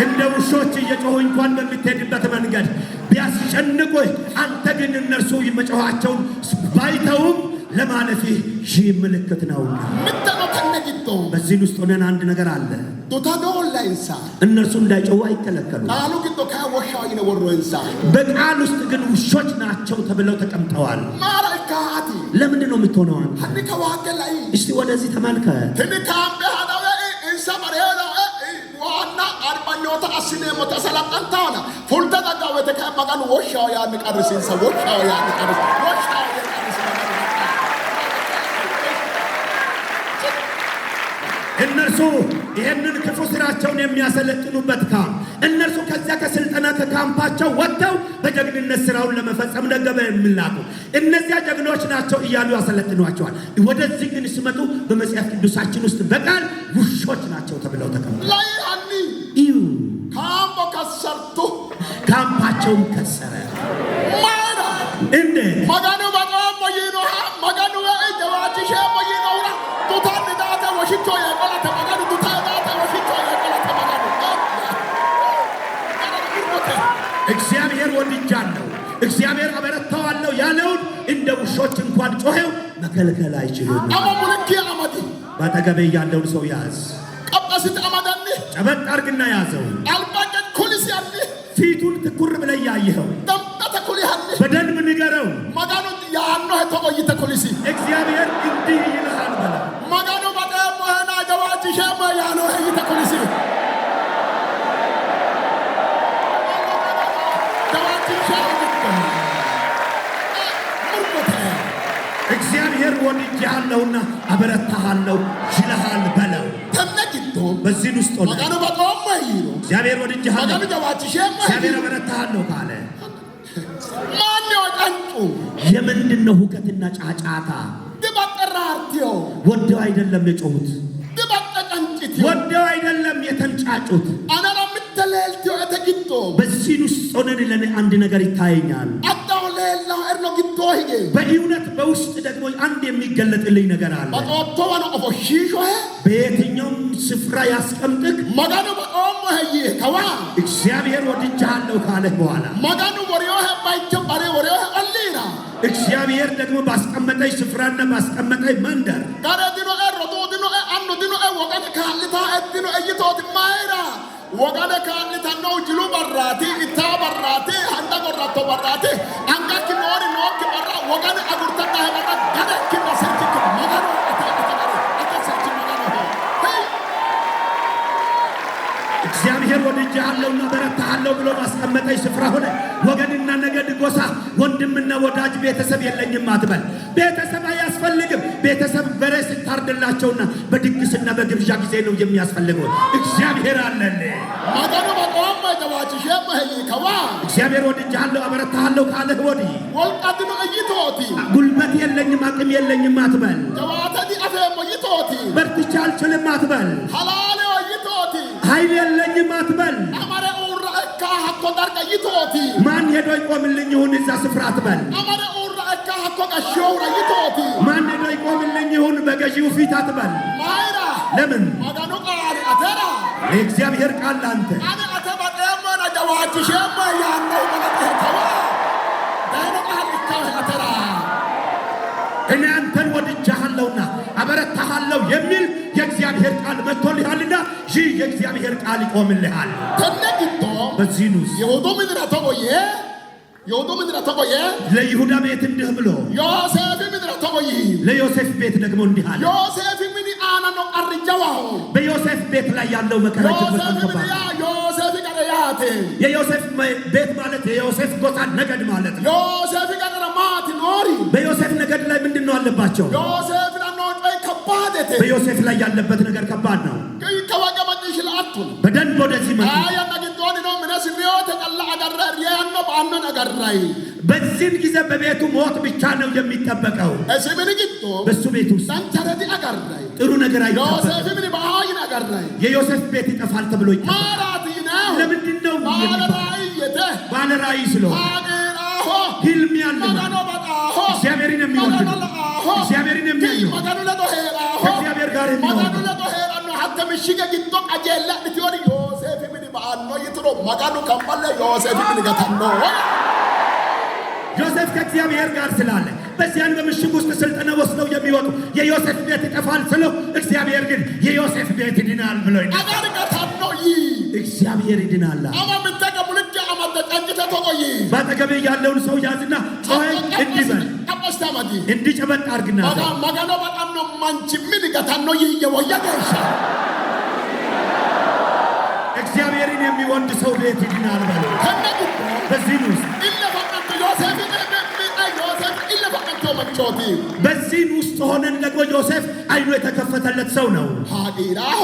B: እንደ ውሾች እየጮሁ እንኳን በምትሄድበት መንገድ ቢያስጨንቁህ አንተ ግን እነርሱ መጮኻቸውን ባይተውም ለማለፊ ይህ ምልክት ነው። በዚህ ውስጥ ሆነን አንድ ነገር አለ። እነርሱ እንዳይጮሁ አይከለከሉም። በቃል ውስጥ ግን ውሾች ናቸው ተብለው ተቀምጠዋል። ለምንድን ነው የምትሆነው? እስቲ ወደዚህ ተመልከት። አስኔ ሞተሰላጣንታውና ፉልተ ተጋወተ ከማጋኑ ወሻው ያን ቀርሲን ሰዎቻው ያን ቀርስ ወሻው እነርሱ ይህንን ክፉ ስራቸውን የሚያሰለጥኑበት ካምፕ እነርሱ ከዚያ ከስልጠና ከካምፓቸው ወጥተው በጀግንነት ስራውን ለመፈጸም ነገበ የሚላኩ እነዚያ ጀግኖች ናቸው እያሉ ያሰለጥኗቸዋል። ወደዚህ ግን ሲመጡ በመጽሐፍ ቅዱሳችን ውስጥ በቃል ውሾች ናቸው ተብለው ተቀምጠዋል። ካምፖ ከሰርቱ ካምፓቸውን ከሰረ ማራ እንደ ማጋኑ ባጣም ወይኖ ማጋኑ ወይደዋጭሽ ወይኖራ ቱታን ዳታ ወሽቾ ያቆላተ ማጋኑ ቱታን ዳታ ወሽቾ ያቆላተ ማጋኑ እግዚአብሔር ወድጃለሁ እግዚአብሔር አበረታዋለሁ ያለውን እንደ ውሾች እንኳን ጮኸው መከልከል አይችሉም። አማሙልኪ አማዲ ባጠገቤ ያለውን ሰው ያዝ። ቀበስት አማዳኒ ጨበጥ አርግና ያዘው። አልባቀት ኩልስ ያለ ፊቱን ትኩር ብለህ ያየኸው ደምጣ ኩል ያለ በደንብ ንገረው። ማጋኑ ያኖ ተቆይተ ኩልሲ እግዚአብሔር እንዲህ ይልሃል በለ ማጋኑ በጣም ወህና ጀዋጂ ሸማ ያኖ ይተ ኩልሲ ጀዋጂ ሸማ እግዚአብሔር ወድጄሃለሁና አበረታሃለሁ ይልሃል በለው። በዚህ ውስጥ ሆነ እግዚአብሔር ወድጄሃለሁ እግዚአብሔር አበረታሃለሁ ካለ ማን ያወጣንጡ የምንድን ነው ሁከትና ጫጫታ? ወደው አይደለም የጮሁት፣ ወደው አይደለም የተንጫጩት። በዚህ ውስጥ ሆነን ለኔ አንድ ነገር ይታየኛል። በእውነት በውስጥ ደግሞ አንድ የሚገለጥልኝ ነገር አለ። በየትኛውም ስፍራ ያስቀምጥክ እግዚአብሔር ወድጄሃለሁ ካለ በኋላ እግዚአብሔር ደግሞ ባስቀመጠኝ ስፍራና ባስቀመጠኝ መንደር ወጋደ ካንታው ጅሉ በራቲ ኢታ በራቲ አንዳ ጎራቶ በራቲ አንጋክ ኖሪ ኖክ በራ ወጋደ አጉርተታ ሄዳ ጋደክ ነሰርክ ማጋሩ አታሰርክ ማጋሩ እግዚአብሔር ወድጄሃለሁና በረታሃለሁ ብሎ ባስቀመጠኝ ስፍራ ሆነ ወገንና ነገድ ጎሳ ወንድምና ወዳጅ ቤተሰብ የለኝም አትበል። ቤተሰብ አያስፈልግም። ቤተሰብ በሬ ስታርድላቸውና በድግስና በግብዣ ጊዜ ነው የሚያስፈልገው። እግዚአብሔር አለለ ማጋኑ ባቆም ባጃዋች ሸማይ ከዋ እግዚአብሔር ወድጄሃለሁ አበረታሃለሁ ካለህ ወዲህ ወልቃድኑ እይቶቲ ጉልበት የለኝም አቅም የለኝም አትበል። ጀዋታዲ አፈም እይቶቲ በርትቻ አልችልም አትበል። ሐላል እይቶቲ ኃይል የለኝም አትበል። አማረ ኡራካ ሀቆ ዳርጋ እይቶቲ ማን ሄዶ ይቆምልኝ ይሁን እዛ ስፍራ አትበል። አማረ ኡራካ ሀቆ ቀሾራ እይቶቲ ማን ሄዶ ይቆምልኝ ይሁን በገዢው ፊት አትበል። ማይራ ለምን ማጋኑ ቃል አተራ የእግዚአብሔር ቃል ላንተ አነ አተባቀም ማናጃዋች ሸማ ያነው ማለተዋ ዳይነ ቃል ይካው አተራ እኔ አንተን ወድጄሃለሁና አበረታሃለሁ የሚል የእግዚአብሔር ቃል መጥቶልሃልና ይህ የእግዚአብሔር ቃል ይቆምልሃል። ተነግቶ በዚህ ንስ የወዶ ምድር ተቆየ ለይሁዳ ቤት እንዲህ ብሎ ዮሴፍ ምድር ተቆየ ለዮሴፍ ቤት ደግሞ እንዲህ አለ። ዮሴፍ ምን አና ነው አርጃዋው በዮሴፍ ቤት ላይ ያለው መከራ ዮሴፍ ማራቴ
A: የዮሴፍ ቤት ማለት የዮሴፍ ጎሳ ነገድ ማለት ነው።
B: ዮሴፍ ቀረማት ኖሪ
A: በዮሴፍ ነገድ ላይ ምንድነው አለባቸው?
B: ዮሴፍ ነው ከባደተ
A: በዮሴፍ ላይ ያለበት ነገር ከባድ ነው።
B: ከወገመት ይሽላቱ
A: በደንብ ወደዚህ ማለት
B: አያ ነገዶኒ ነው ምንስ ነው ተቀላ አገራ ያኖ ባኖ ነገራይ
A: በዚህ ጊዜ በቤቱ ሞት ብቻ ነው የሚጠበቀው።
B: እሺ ምን ግጥቶ
A: በሱ ቤት ውስጥ
B: ሳንቸረዲ አገራይ
A: ጥሩ ነገር አይተፈጠርም።
B: ዮሴፍ ምን ባይ ነገራይ
A: የዮሴፍ ቤት ይጠፋል ተብሎ ይጠፋል።
B: ማራቲ ነው
A: ለምንድን ነው
B: ባለራእይተ
A: ባለራእይ ስለሆነ
B: አገራሆ
A: ህልም ያለው እግዚአብሔርን የሚወድ እግዚአብሔርን የሚያዩ ከእግዚአብሔር ጋር የሚሆን
B: hatta mishiga giddo qajella dhitiyooni Yoosef min ba'anno yitro maganu kamballe Yoosef min gatanno
A: ዮሴፍ ከእግዚአብሔር ጋር ስላለ በዚያን በምሽግ ውስጥ ስልጠና ወስደው የሚወጡ የዮሴፍ ቤት ይጠፋል ስለው እግዚአብሔር ግን የዮሴፍ ቤት ይድናል ብሎ
B: አጋር ጋታኖ
A: እግዚአብሔር ይድናል።
B: አማ ምንተቀሙልክ አማ ተቀንጭተ ተቆይ
A: ባጠገቤ ያለውን ሰው ያዝና ጮኸ እንዲበል
B: አባስታማዲ
A: እንዲጨበጥ አርግና
B: magano በጣም ነው ማንቺ ምን ጋታኖ ይየወያገሻ
A: እግዚአብሔርን የሚወድ ሰው ቤት ይድናል ብሎ በዚህ ውስጥ በዚህ ውስጥ ሆነን ደግሞ ዮሴፍ አይኑ የተከፈተለት ሰው ነው።
B: ሃዲራሆ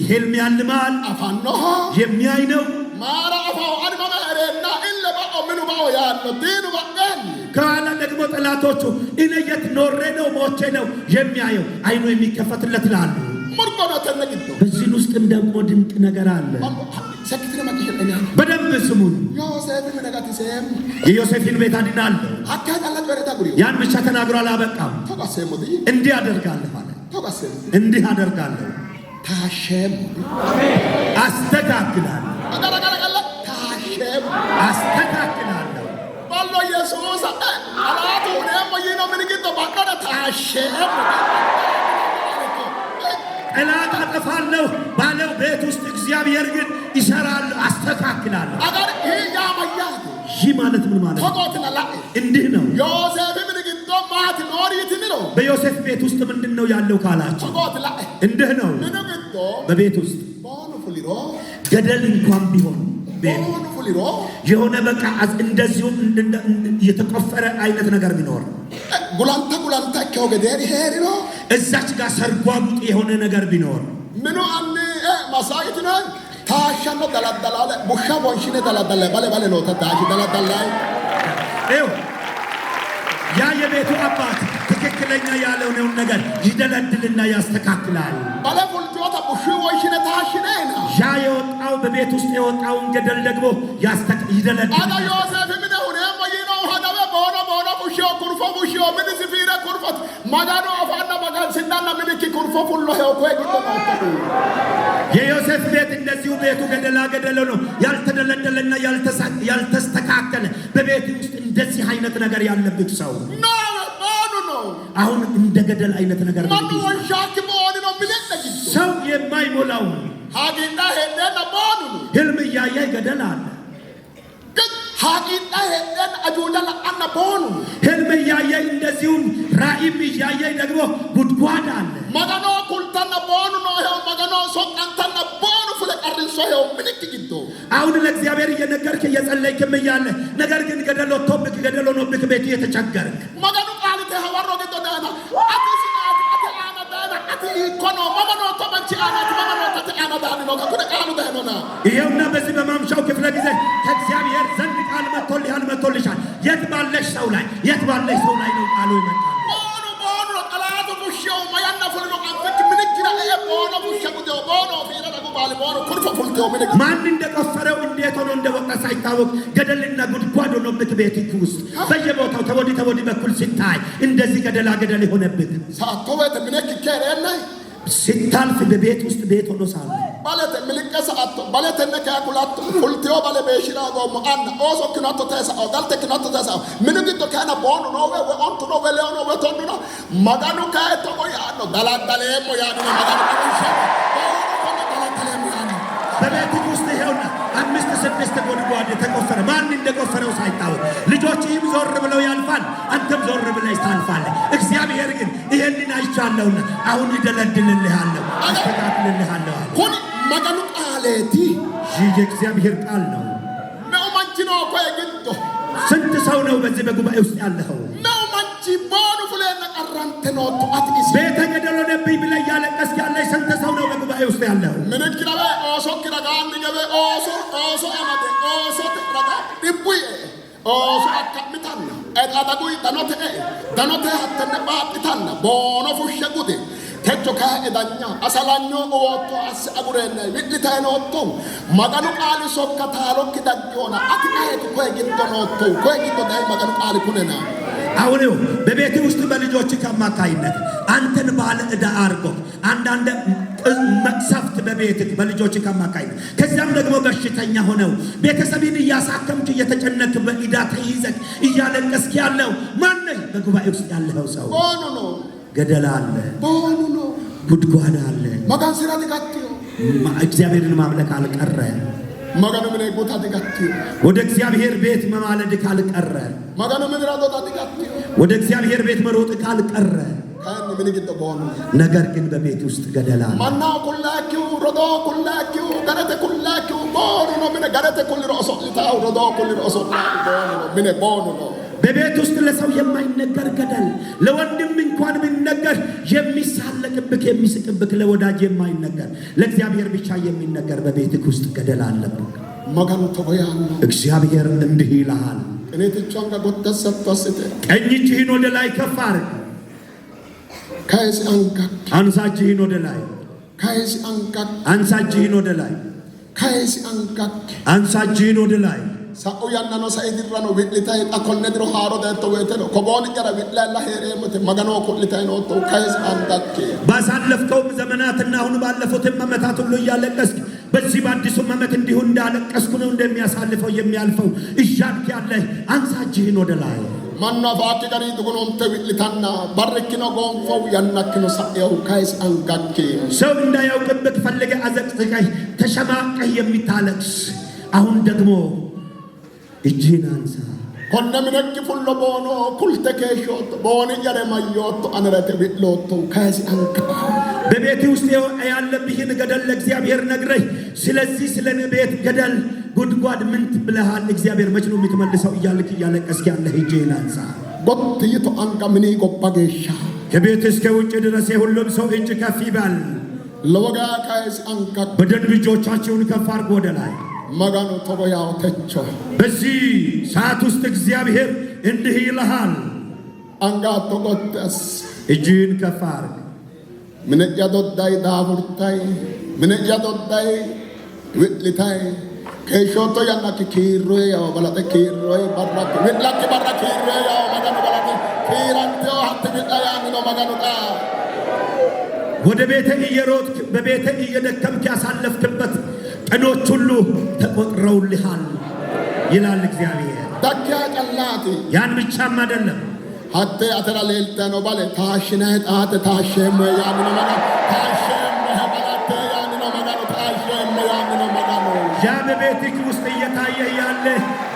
A: ህልም ያልማል
B: አፋኖሆ
A: የሚያይ ነው።
B: ማራፋው አድማማረና ኢለባኦ ምኑ ባኦ ያኖ ዲኑ ባቀን
A: ከኋላ ደግሞ ጠላቶቹ እኔ የት ኖሬ ነው ሞቼ ነው የሚያየው አይኑ የሚከፈትለት ላሉ
B: ሙርቆና ተነግዶ
A: በዚህ ውስጥም ደግሞ ድንቅ ነገር አለ።
B: ሰክትነ ማከሸለኛ
A: በደንብ ስሙን
B: ዮሴፍ ምንጋት ሰም
A: የዮሴፍን ቤት አድናለሁ
B: አካታላ ወረታ ጉሪ
A: ያን ብቻ ተናግሮ አላበቃም።
B: ተቀሰሙዲ
A: እንዲህ አደርጋለሁ አለ።
B: ተቀሰሙ
A: እንዲህ አደርጋለሁ
B: ታሸም
A: አስተካክላለሁ
B: አጋጋጋላ ታሸም
A: አስተካክላለሁ
B: ባሎ ኢየሱስ አላቱ ነው ይኖ ምንግቶ ባቀረ ታሸም
A: ጠላት አጠፋለሁ ባለው ቤት ውስጥ እግዚአብሔር ግን ይሰራል፣ አስተካክላለሁ።
B: አጋር ይሄ ያማያት
A: ይህ ማለት ምን ማለት ነው?
B: ተቆጥና ላይ
A: እንዲህ ነው።
B: ዮሴፍ ምን ግንቶ ማት ኖሪት ነው
A: በዮሴፍ ቤት ውስጥ ምንድነው ያለው ካላችሁ
B: ተቆጥ ላይ
A: እንዲህ ነው።
B: ምን ግንቶ
A: በቤት ውስጥ
B: ቦኑ ፍሊሮ
A: ገደል እንኳን ቢሆን
B: ቦኑ ፍሊሮ
A: የሆነ በቃ እንደዚሁ የተቆፈረ አይነት ነገር ቢኖር
B: ጉላንታ ከወገደር ሄሪሮ
A: እዛች ጋር ሰርጓጉጥ የሆነ ነገር ቢኖር
B: ምኑ አን ማሳይት ነው ታሻኖ ደላደላለ ቡሻ ቦንሽኔ ደላደለ ባለ ነው ተታሽ ደላደለ
A: ይው ያ የቤቱ አባት ትክክለኛ ያለውን ነገር ይደለድልና ያስተካክላል።
B: ባለ ፉልጆታ ቡሹ ወንሽኔ ታሽኔና
A: ያ የወጣው በቤት ውስጥ የወጣውን ገደል ደግሞ ይደለድል።
B: አዳ ዮሴፍ ምን ሆነ ወይኖ ሀዳበ ቦኖ ቡሹ ኩርፎ ቡሹ ምን ሲፊራ ኩርፎት ማጋዶ አፋና ማጋን ሲናና ምንኪ ኩርፎ ሁሉ ሄው ኮይ ግጥቶ
A: የዮሴፍ ቤት እንደዚሁ ቤቱ ገደላ ገደለ ነው። ያልተደለደለና ያልተስተካከለ በቤት ውስጥ እንደዚህ አይነት ነገር ያለበት ሰው
B: ነው።
A: አሁን እንደ ገደል አይነት ነገር
B: ማን ወንሻክ ቦን ነው ምንነጂ
A: ሰው የማይሞላው
B: ሃጊና ሄደና ቦኑ
A: ህልም እያየ ገደል አለ።
B: ሃጊና ሄደና አጁላላ አና ቦኑ
A: ህልም እያየ እንደዚሁም ራእይም እያየ ደግሞ ጉድጓድ አለ።
B: ማጋኖ ኩልታና ቦኑ ነው ሄው ማጋኖ ሶቃንታና ቦኑ ፍለቀርሶ ሄው ምንክ ግዶ
A: አሁን ለእግዚአብሔር እየነገርክ እየጸለይክም እያለ ነገር ግን ገደል ሆኖብክ ቤት እየተቸገርክ
B: ማጋኖ ቃልተ ሐዋሮ ግዶ ዳና አትሲ አና ዳና አቲ ኢኮኖ ማጋኖ ተመቺ አናት ማጋኖ ተአና ዳና ነው ከኩደ ቃሉ ዳና
A: ይሄውና በዚህ በማምሻው ክፍለ ጊዜ ከእግዚአብሔር ዘንድ ቃል መጥቶልሻል። የት ባለሽ ሰው ላይ ነው ቃሉ ይመጣል።
B: ቦኑ ጠላቱ ቡሽው ማያና ፍልሎ አንፈክ ምንግራ ቦኑ ቡሽው ቦኑ ፊራ ደጉ ባለ ቦኑ ኩርፎ ፉልቴው ምንግ
A: ማን እንደቆፈረው እንዴት ሆኖ እንደወጣ ሳይታወቅ ገደልና ጉድጓድ ሆኖብክ ቤትክ ውስጥ በየቦታው ተወዲ በኩል ሲታይ እንደዚህ ገደላ ገደል የሆነብክ
B: ሳቶበት ምንክ ከረና
A: ሲታልፍ በቤት ውስጥ ቤት ሆኖ ሳለ
B: ባለተ ምልቀሰ አቶ ባለተ ነካኩላቱ ፉልቴው ባለ በሽራ ጎሞ አና ኦሶ ክናቶ ተሳ ኦዳልተ ክናቶ ተሳ ምንግ ቶ ካና ቦኑ ነው ወይ ኦንቱ ነው ወይ ሌው ነው ወይ ቶንዱ ነው ማጋኑ ካይቶ ያኖ ዳላዳለ ያኖ ማጋኑ ካይቶ
A: በቤትክ ውስጥ ይሄውና 5-6 ጉድጓድ የተቆፈረ ማን እንደቆፈረው ሳይታወቅ ልጆችህም ዞር ብለው ያልፋል፣ አንተም ዞር ብለህ ታልፋለህ። እግዚአብሔር ግን ይሄንን አይቻለሁና አሁን ይደለድልልሃለሁ፣ አስተካክልልሃለሁ።
B: ሁን ማጋኑ ቃሌቲ
A: ይህ የእግዚአብሔር ቃል ነው።
B: ነው ማንቺኖ ኮይ ግንቶ
A: ስንት ሰው ነው በዚህ በጉባኤ ውስጥ ያለው?
B: ነው ማንቺ ቦኑ ፍለና ቀራንተ ነው አትዲስ
A: ቤተ ገደል ሆነብኝ ብለህ እያለቀስክ ያለ ስንት ሰው ነው በጉባኤ ውስጥ ያለው?
B: ምን ክራባ ኦሶ ክራጋ አንድ ገበ ኦሶ አማደ ኦሶ ተራጋ ዲቡይ ኦሶ አካምታና አዳጉይ ዳኖቴ ሀተነ ባጥታና ቦኖ ፉሸጉዴ techo ka edanya asalanyo oto as agurene witlitae notto maganu qali sokka taalo kidagiona atikaet koy giddo notto koy giddo dai maganu qali kunena
A: አሁን በቤት ውስጥ በልጆች ከማካይነት አንተን ባለ ዕዳ አርጎ አንዳንድ መቅሰፍት በቤት በልጆች ከማካይነት ከዛም ደግሞ በሽተኛ ሆነው ቤተሰብን እያሳከምክ እየተጨነክ በዕዳ ተይዘክ እያለቀስክ ያለው ማን ነው? በጉባኤ ውስጥ ያለው ሰው
B: ቦኑ ነው
A: ገደል አለ
B: ቦኑ ነው
A: ጉድጓድ አለ።
B: ማጋን ስራ ተጋጥዮ
A: እግዚአብሔርን ማምለክ አልቀረ
B: ማጋኑ ምን ጎታ ተጋጥዮ
A: ወደ እግዚአብሔር ቤት መማለድ ካልቀረ
B: ማጋኑ ምን ራዶ ተጋጥዮ
A: ወደ እግዚአብሔር ቤት መሮጥ ካልቀረ
B: ካን ምን ግድ ቦኑ
A: ነገር ግን በቤት ውስጥ ገደል አለ።
B: ማና ኩላኪው ሮዶ ኩላኪው ገረተ ኩላኪው ቦኑ ነው ምን ገረተ ኩል ሮሶ ታው ሮዶ ኩል ሮሶ ቦኑ ነው ምን ቦኑ ነው
A: በቤት ውስጥ ለሰው የማይነገር ገደል ለወንድም እንኳን ቢነገር የሚሳለቅብክ የሚስቅብክ ለወዳጅ የማይነገር ለእግዚአብሔር ብቻ የሚነገር በቤትክ ውስጥ ገደል አለብክ።
B: ማጋኑ ተወያን
A: እግዚአብሔር እንዲህ ይልሃል
B: እኔ ተጫንጋ ጎተሰጥ ተሰተ
A: ቀኝ እጅህን ወደ ላይ ከፍ አድርግ
B: ካይስ አንካ
A: አንሳ እጅህን ወደ ላይ
B: ካይስ አንካ
A: አንሳ እጅህን ወደ ላይ
B: ካይስ አንካ
A: አንሳ እጅህን ወደ ላይ
B: ሳኡ ያናኖ ሳይድራኖ ቢልታይ አኮልነድሮ ሃሮ ደቶ ወይተሎ ኮቦን ቀረ ቢላላ ሄሬመት ማጋኖ ኮልታይ ነው ቶ ካይስ አንዳክ
A: ባሳለፍከው ዘመናትና አሁን ባለፉትም ዓመታት ሁሉ እያለቀስክ በዚህ በአዲሱ ዓመት እንዲሁ እንዳለቀስኩ ነው እንደሚያሳልፈው የሚያልፈው እያልክ ያለ አንሳ እጅህን ወደ ላይ
B: ማና ባቂ ቀሪ ድጉኖም ተብልታና ባረኪኖ ጎንፎው ያናክኖ ሳየው ካይስ አንጋክ
A: ሰው እንዳያውቅብክ ፈልገ አዘቅዝቀህ ተሸማቀህ የሚታለቅስ አሁን ደግሞ እጅህን አንሳ
B: ኮነ ምንክ ፉሎ ቦኖ ኩልተከሾት ቦኒ ያረማዮት አንረተ ቢሎቶ ካይስ አንጋ
A: በቤት ውስጥ ያለብህን ገደል ለእግዚአብሔር ነግረህ ስለዚህ ስለ ቤት ገደል ጉድጓድ ምን ትብለሃል እግዚአብሔር መች ነው የምትመልሰው እያልክ እያለቀስክ ያለህ እጅህን አንሳ
B: ጎትይቶ አንጋ ምን ይቆባገሻ
A: ከቤት እስከ ውጭ ድረስ የሁሉም ሰው እጅ ከፍ ይበል
B: ለወጋ ካይስ አንጋ
A: በደንብ እጆቻችሁን ከፍ አድርጉ ወደ ላይ
B: ማጋኑ ተወያው ተቾ
A: በዚህ ሰዓት ውስጥ እግዚአብሔር እንዲህ ይልሃል
B: አንጋ ተቆጠስ
A: እጅህን ከፍ አድርግ
B: ምን ያዶዳይ ዳቡርታይ ምን ያዶዳይ ወጥልታይ ከሾቶ ያናክ ኪሮይ ያው ባላተ ኪሮይ ባራክ ወላክ ባራክ ኪሮይ ያው ማጋኑ ባላተ ኪራንቶ ሀት ቢጣያን ነው ማጋኑ ጣ
A: ወደ ቤተ እየሮጥክ በቤተ እየደከምክ ያሳለፍክበት ቀኖች ሁሉ ተቆጥረውልሃል ይላል እግዚአብሔር።
B: ዳኪያ ጨላቲ
A: ያን ብቻም አይደለም
B: ሀቴ አተራ ሌልተ ነው ባለ ታሽነ ጣት ታሸመ ያን ነው ማጋ ታሸመ ባላተ ያን ነው ማጋ ታሸመ ያን ነው ማጋ
A: ያ በቤትክ ውስጥ እየታየህ ያለ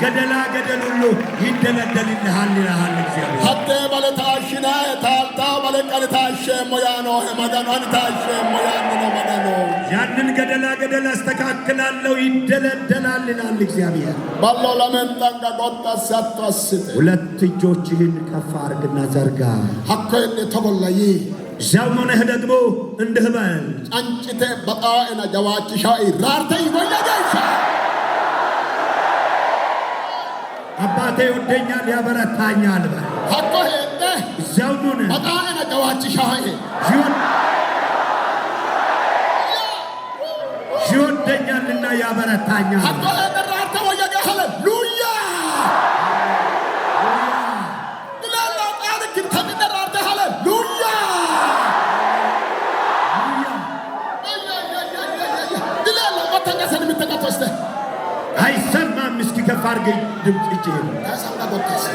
A: ገደላ ገደል ሁሉ ይደለደልልሃል ይልሃል እግዚአብሔር።
B: ሀቴ ባለ ታሽነ ታልታ ባለ ቀን ታሸመ ያን ነው ማጋ ነው ታሸመ ያን ነው ማጋ
A: ያንን ገደላ ገደል አስተካክላለሁ ይደለደላል ይላል እግዚአብሔር።
B: ባሎ ለመንጣንጋ ጎጣ ሳትወስድ
A: ሁለት እጆችህን ከፍ አድርግና ዘርጋ
B: ሀኮይን ተጎላይ
A: እዚያው ሆነህ ደግሞ እንዲህ በል
B: አንጭቴ በጣእና ጀዋችሻይ ራርተ ይጎያጃይሻ
A: አባቴ ይወደኛል ያበረታኛል በል
B: ሀኮ ሄደ
A: እዚያው ሆነህ
B: በጣእና ጀዋችሻይ
A: ይወደኛልና ያበረታኛል
B: ሀኮ ሄደ ራርተ ወያጋ ሃሌሉያ ይላል ቃል ግን ተራርተ ሃሌሉያ ይላል ወተኛሰን ምትቀጥስተ
A: አይሰማም እስኪ ከፍ አድርገኝ ድምፅ እጅህን
B: ታሳምና ጎተስ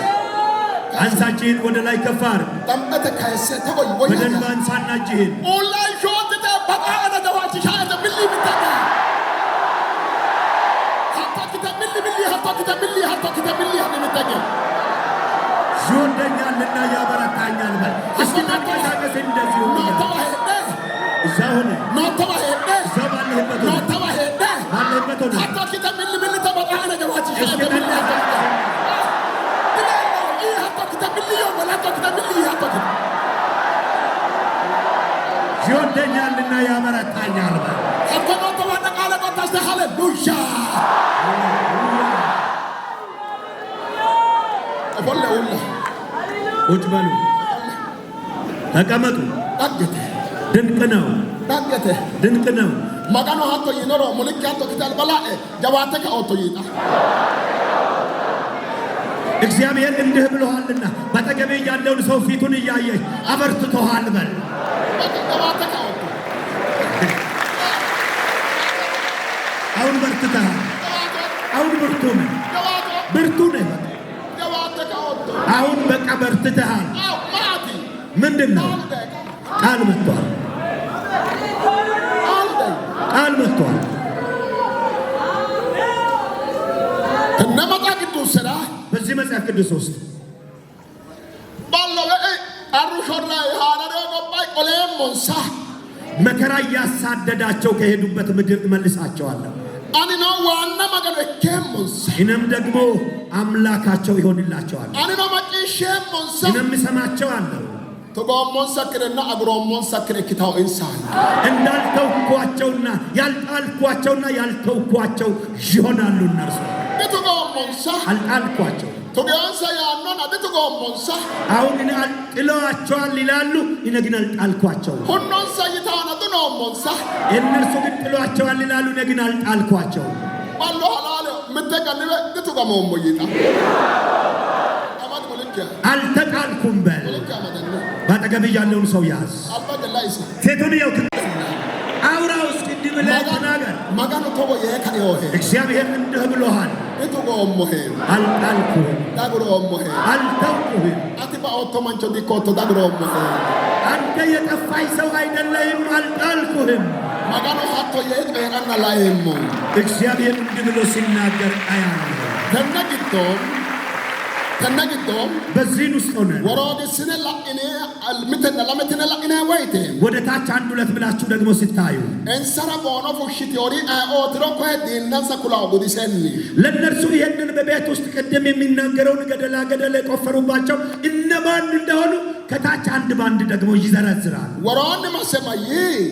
A: አንሳችህን ወደ ላይ ከፍ አድርግ
B: ጠምጠተ ካይሰ ተወይ ወያ
A: በደንብ አንሳና እጅህን
B: ኦንላይ ሾት ተባቃና ደዋችሻ ተብሊ ብታታ
A: ይወደኛልና ያበረታኛል በል እስኪ ተንቀሳቀስ እንደዚህ
B: ኖተዋሄደ
A: እዛው ሆነ
B: ኖተዋሄደ
A: እዛው ባለህበት
B: ኖተዋሄደ
A: በቶሎ
B: አታ ከተምል ምን ተበጣነ ገባች
A: እስኪ ተነሳ
B: ይህ አታ ከተምል ወላ አታ ከተምል አታ
A: ይወደኛልና ያበረታኛል
B: አኮማ ተባረካለ ቆታስ ሃሌሉያ አቦለውላ
A: ቁጭ በሉ ተቀመጡ
B: ዳገተ
A: ድንቅ ነው
B: ዳገተ
A: ድንቅ ነው
B: ማጋኖ ሀቶ ይኖሮ ሙልክ ሀቶ ክታል በላእ ጀባተ ከኦቶ ይጣ
A: እግዚአብሔር እንዲህ ብሎሃልና በአጠገቤ ያለውን ሰው ፊቱን እያየህ አበርትቶሃል በል
B: ጀባተ ከኦቶ
A: አሁን በርትተሃል አሁን ብርቱ ነህ
B: ጀባተ ከኦቶ
A: አሁን በቃ በርትተሃል
B: ማቲ
A: ምንድን ነው ቃል መጥቷል ቃል መጥቷል
B: እነመጣ ቅዱስ ስራ
A: በዚህ መጽሐፍ ቅዱስ ውስጥ
B: ባለው አሩሾና ያሃናዶ ጎባይ ቆለም ሞንሳ
A: መከራ እያሳደዳቸው ከሄዱበት ምድር እመልሳቸዋለሁ
B: አኒ ነው ዋና ማገዶ ከሞንሳ
A: እኔም ደግሞ አምላካቸው ይሆንላቸዋል
B: አኒ ነው ማቂሼ ሞንሳ
A: እኔም እሰማቸዋለሁ
B: ተጎሞን ሰክረና አግሮሞን ሰክረ ኪታው ኢንሳን
A: እንዳልተውኳቸውና ያልተውኳቸው ይሆናሉ እነርሱ
B: በተጎሞንሳ
A: አልጣልኳቸው
B: ተጎንሳ ያኖና በተጎሞንሳ
A: አሁን እኔ ጥለዋቸዋል ይላሉ እኔ ግን አልጣልኳቸው
B: ሁኖን ሰይታና ተኖሞንሳ
A: እነርሱ ግን ጥለዋቸዋል ይላሉ እኔ ግን አልጣልኳቸው
B: ባሎ ሐላለ ምተቀንበ በተጎሞን ሞይታ አማድ ሞልኪያ
A: አልተጣልኩም በል ባጠገብ ያለውን ሰው ያዝ
B: አባደላይሳ
A: ሴቱን ይው አውራው እስኪ እንዲብለህ ተናገር
B: ማጋኖ ተቦ የከዮሄ
A: እግዚአብሔር እንዲህ ብሎሃል
B: በተጎሞሄ
A: አልጣልኩህም
B: ዳግሮሞሄ
A: አልተውኩህም
B: አቲባ ኦቶማንቾ ዲኮቶ ዳግሮሞሄ
A: አንተ የጠፋኝ ሰው አይደለህም አልጣልኩህም
B: ማጋኖ ሀቶ የቀረና ላይሞ
A: እግዚአብሔር እንዲህ ብሎ ሲናገር አያለሁ
B: ተነግቶም
A: በዚህ ውስጥ ሆነ
B: ወሮድ ስነላ እኔ አልምተና ለምተና እኔ ወይቴ
A: ወደ ታች አንድ ሁለት ብላችሁ ደግሞ ስታዩ
B: እንሰራ ቦኖ ፉሽቲ ኦሪ ኦትሮ ኮዲናንሳ ኩላው ጉዲሰኒ
A: ለነርሱ ይሄንን በቤት ውስጥ ቀደም የሚናገረውን ገደላ የቆፈሩባቸው እነማን እንደሆኑ ከታች አንድ ባንድ ደግሞ ይዘረዝራል
B: ወሮን ማሰማይ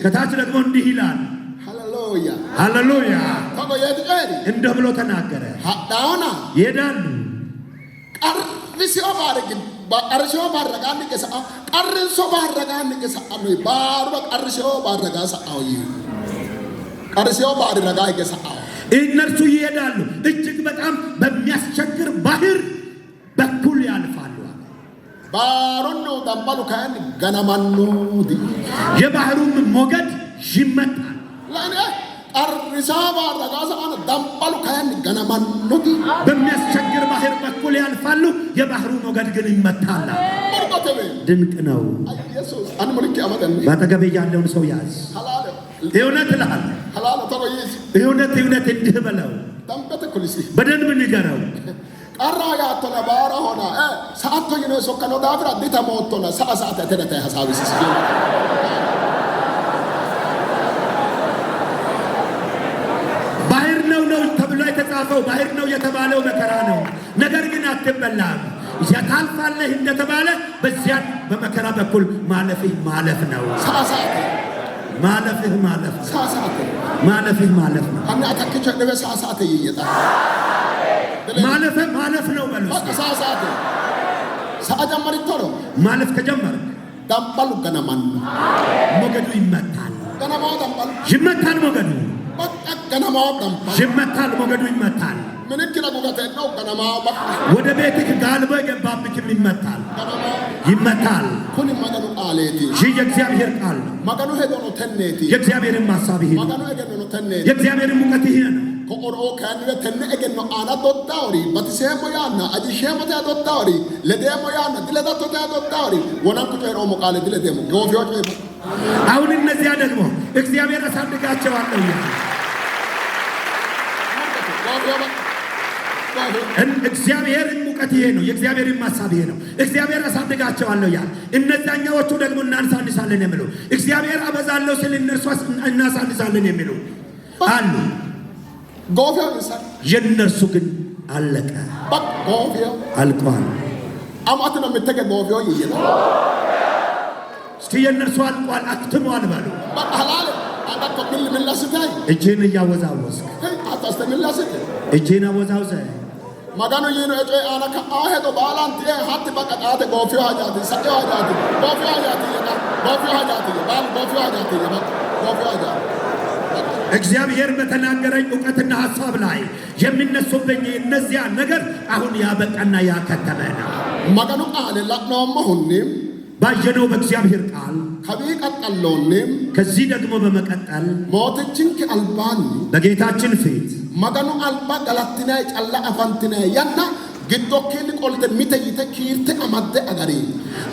A: ከታች ደግሞ እንዲህ ይላል
B: ሃሌሉያ
A: ሃሌሉያ
B: ታቆ የድቀሪ
A: እንደ ብሎ ተናገረ
B: ሀዳውና
A: ይሄዳሉ
B: ቀርሲዮ ባረግን ቀርሲዮ ባረጋን ከሳ ቀርሶ ባረጋን ከሳ ነው ባሩ ቀርሲዮ ባረጋ ሰአውይ ቀርሲዮ ባረጋ ከሳ
A: እነርሱ ይሄዳሉ እጅግ በጣም በሚያስቸግር ባህር በኩል ያልፋሉ
B: ባሩን ነው ደምባሉ ካን ገናማኑ
A: የባህሩም ሞገድ ይመታል
B: ለኔ ቀርሳ ባረጋ ሰአነ ደምባሉ ካን ገናማኑ
A: በሚያስቸግር ባህር በኩል ያልፋሉ የባህሩ ሞገድ ግን ይመታል ድንቅ ነው
B: ኢየሱስ አን ሙልክ ያመጣን
A: ባጠገብ ያለውን ሰው ያዝ
B: ሐላል
A: እውነት እልሃለሁ
B: ሐላል ተቆይስ
A: እውነት እንዲህ በለው
B: ደምበተ ኩልሲ
A: በደንብ ንገረው
B: ቀራ ያተነ ባራ ሆና ሰዓት ነው ሶከኖ ዳፍራ ዲታ ሞቶና ሰዓት ተደተ ሐሳብስ
A: ባህር ነው ተብሎ የተጻፈው ባህር ነው የተባለው መከራ ነው ነገር ግን አትበላም ያታልፋለህ እንደተባለ በዚያ በመከራ በኩል ማለፍ ነው ማለፍህ ማለፍ ነው
B: አና ተከቸ ደበ ሰዓት ይየጣ
A: ማለፍ ነው በሉ
B: ሰዓት ጀመርቶ ነው
A: ማለፍ ከጀመረ
B: ደምባሉ ገናማን
A: ሞገዱ ይመታል
B: ገናማው ደምባሉ
A: ይመታል ሞገዱ
B: በቃ ገናማው ደምባሉ
A: ይመታል ሞገዱ ይመታል
B: ምን ይክላ ጉጋተ ነው ገናማው
A: ወደ ቤትህ ጋልቦ የገባብህ ይመታል
B: ኩን ማገኑ ቃሌቲ
A: የእግዚአብሔር ቃል ነው
B: ማገኑ ሄዶ ነው ተኔቲ
A: የእግዚአብሔርን ማሳብ ይሄ
B: ማገኑ ሄዶ ነው ተኔቲ
A: የእግዚአብሔርን ሙቀት ይሄ ነው
B: ኮኦሮ ካንበ ተነ እገኖ አና ዶታውሪ በትሴሞ ያና አዲሼሞ ዶታውሪ ለደሞ ያና ድለዳቶ ዶታውሪ ወናን ኩጨሮ ሞቃለ ድለደሞ ጎፊዎች
A: አሁን እነዚያ ደግሞ እግዚአብሔር አሳድጋቸዋለሁ እግዚአብሔር ሙቀት ይሄ ነው የእግዚአብሔር ማሳብ ይሄ ነው እግዚአብሔር አሳድጋቸዋለሁ ያ እነዛኛዎቹ ደግሞ እናንሳንሳለን የሚሉ እግዚአብሔር አበዛለሁ ስለ እነርሱ እናሳንሳለን የሚሉ አሉ
B: ጎፊያው ይሰር
A: የነርሱ ግን አለቀ
B: በቃ ጎፊያው
A: አልቋል።
B: አማት ነው የምትገ ጎፊያው ይየና
A: እስቲ የነርሱ አልቋል አክትሟል በሉ።
B: በቃ ሐላል አንተ ምን ላስታይ
A: እጄን እያወዛወዝክ
B: አታስተምላስት
A: እጄን አወዛውዘ
B: magano yino ecoy ana ka ahedo balanti hatti bakka ate gofiyo hajati sake hajati gofiyo hajati gofiyo hajati bal gofiyo hajati gofiyo hajati
A: እግዚአብሔር በተናገረኝ ዕውቀትና ሐሳብ ላይ የሚነሱብኝ እነዚያ ነገር አሁን ያበቃና ያከተመ ነው።
B: magano ቃል ለቅኖም ሁንም
A: ባየነው በእግዚአብሔር ቃል
B: ከቢቀጠለውንም
A: ከዚህ ደግሞ በመቀጠል
B: ሞትችን ከአልባን
A: በጌታችን ፊት
B: magano alba galatina calla afantina yanna ግዶኬን ቆልተ ሚተይተ ኪርተ አማደ አጋሪ